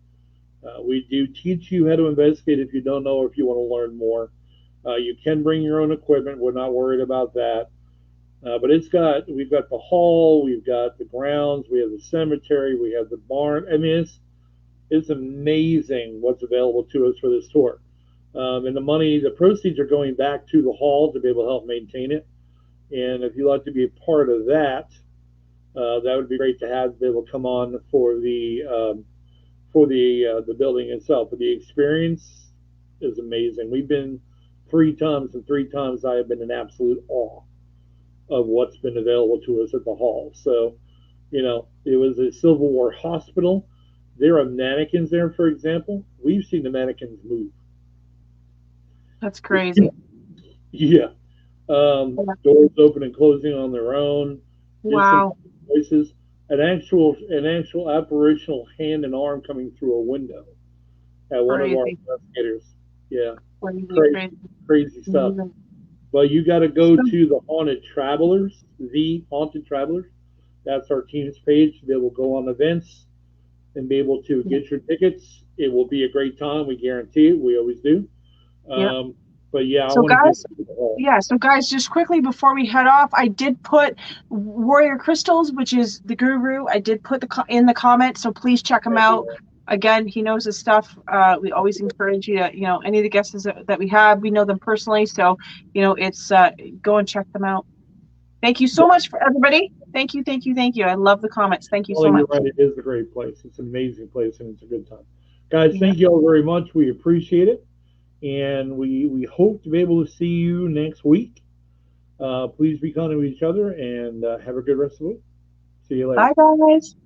We do teach you how to investigate if you don't know or if you want to learn more. You can bring your own equipment. We're not worried about that. But we've got the hall, we've got the grounds, we have the cemetery, we have the barn. I mean, it's amazing what's available to us for this tour. And the proceeds are going back to the hall to be able to help maintain it. And if you'd like to be a part of that, that would be great to have be able to come on for the building itself. But the experience is amazing. We've been 3 times, and 3 times I have been in absolute awe of what's been available to us at the hall. So, it was a Civil War hospital. There are mannequins there, for example. We've seen the mannequins move. That's crazy. Yeah. Doors open and closing on their own. Distant Wow. voices. An actual apparitional hand and arm coming through a window at one of our Crazy. investigators. Yeah. Crazy. Crazy, Crazy. crazy stuff. Amazing. But you got to go So, to the Haunted Travelers. That's our team's page to be able to go on events. and be able to get your tickets. It will be a great time. We guarantee it. We always do. Yeah. But yeah, I So want to guys, get all. yeah, so guys, just quickly before we head off, I did put Warrior Crystals, which is the guru. I did put in the comments, so please check him out. Again, he knows his stuff. We always encourage you to, any of the guests that we have, we know them personally, so it's go and check them out. Thank you so much for everybody. Thank you, thank you, thank you. I love the comments. Thank you so much. You're right. It is a great place. It's an amazing place, and it's a good time. Guys, thank you all very much. We appreciate it, and we hope to be able to see you next week. Please be kind to each other, and have a good rest of the week. See you later. Bye, guys.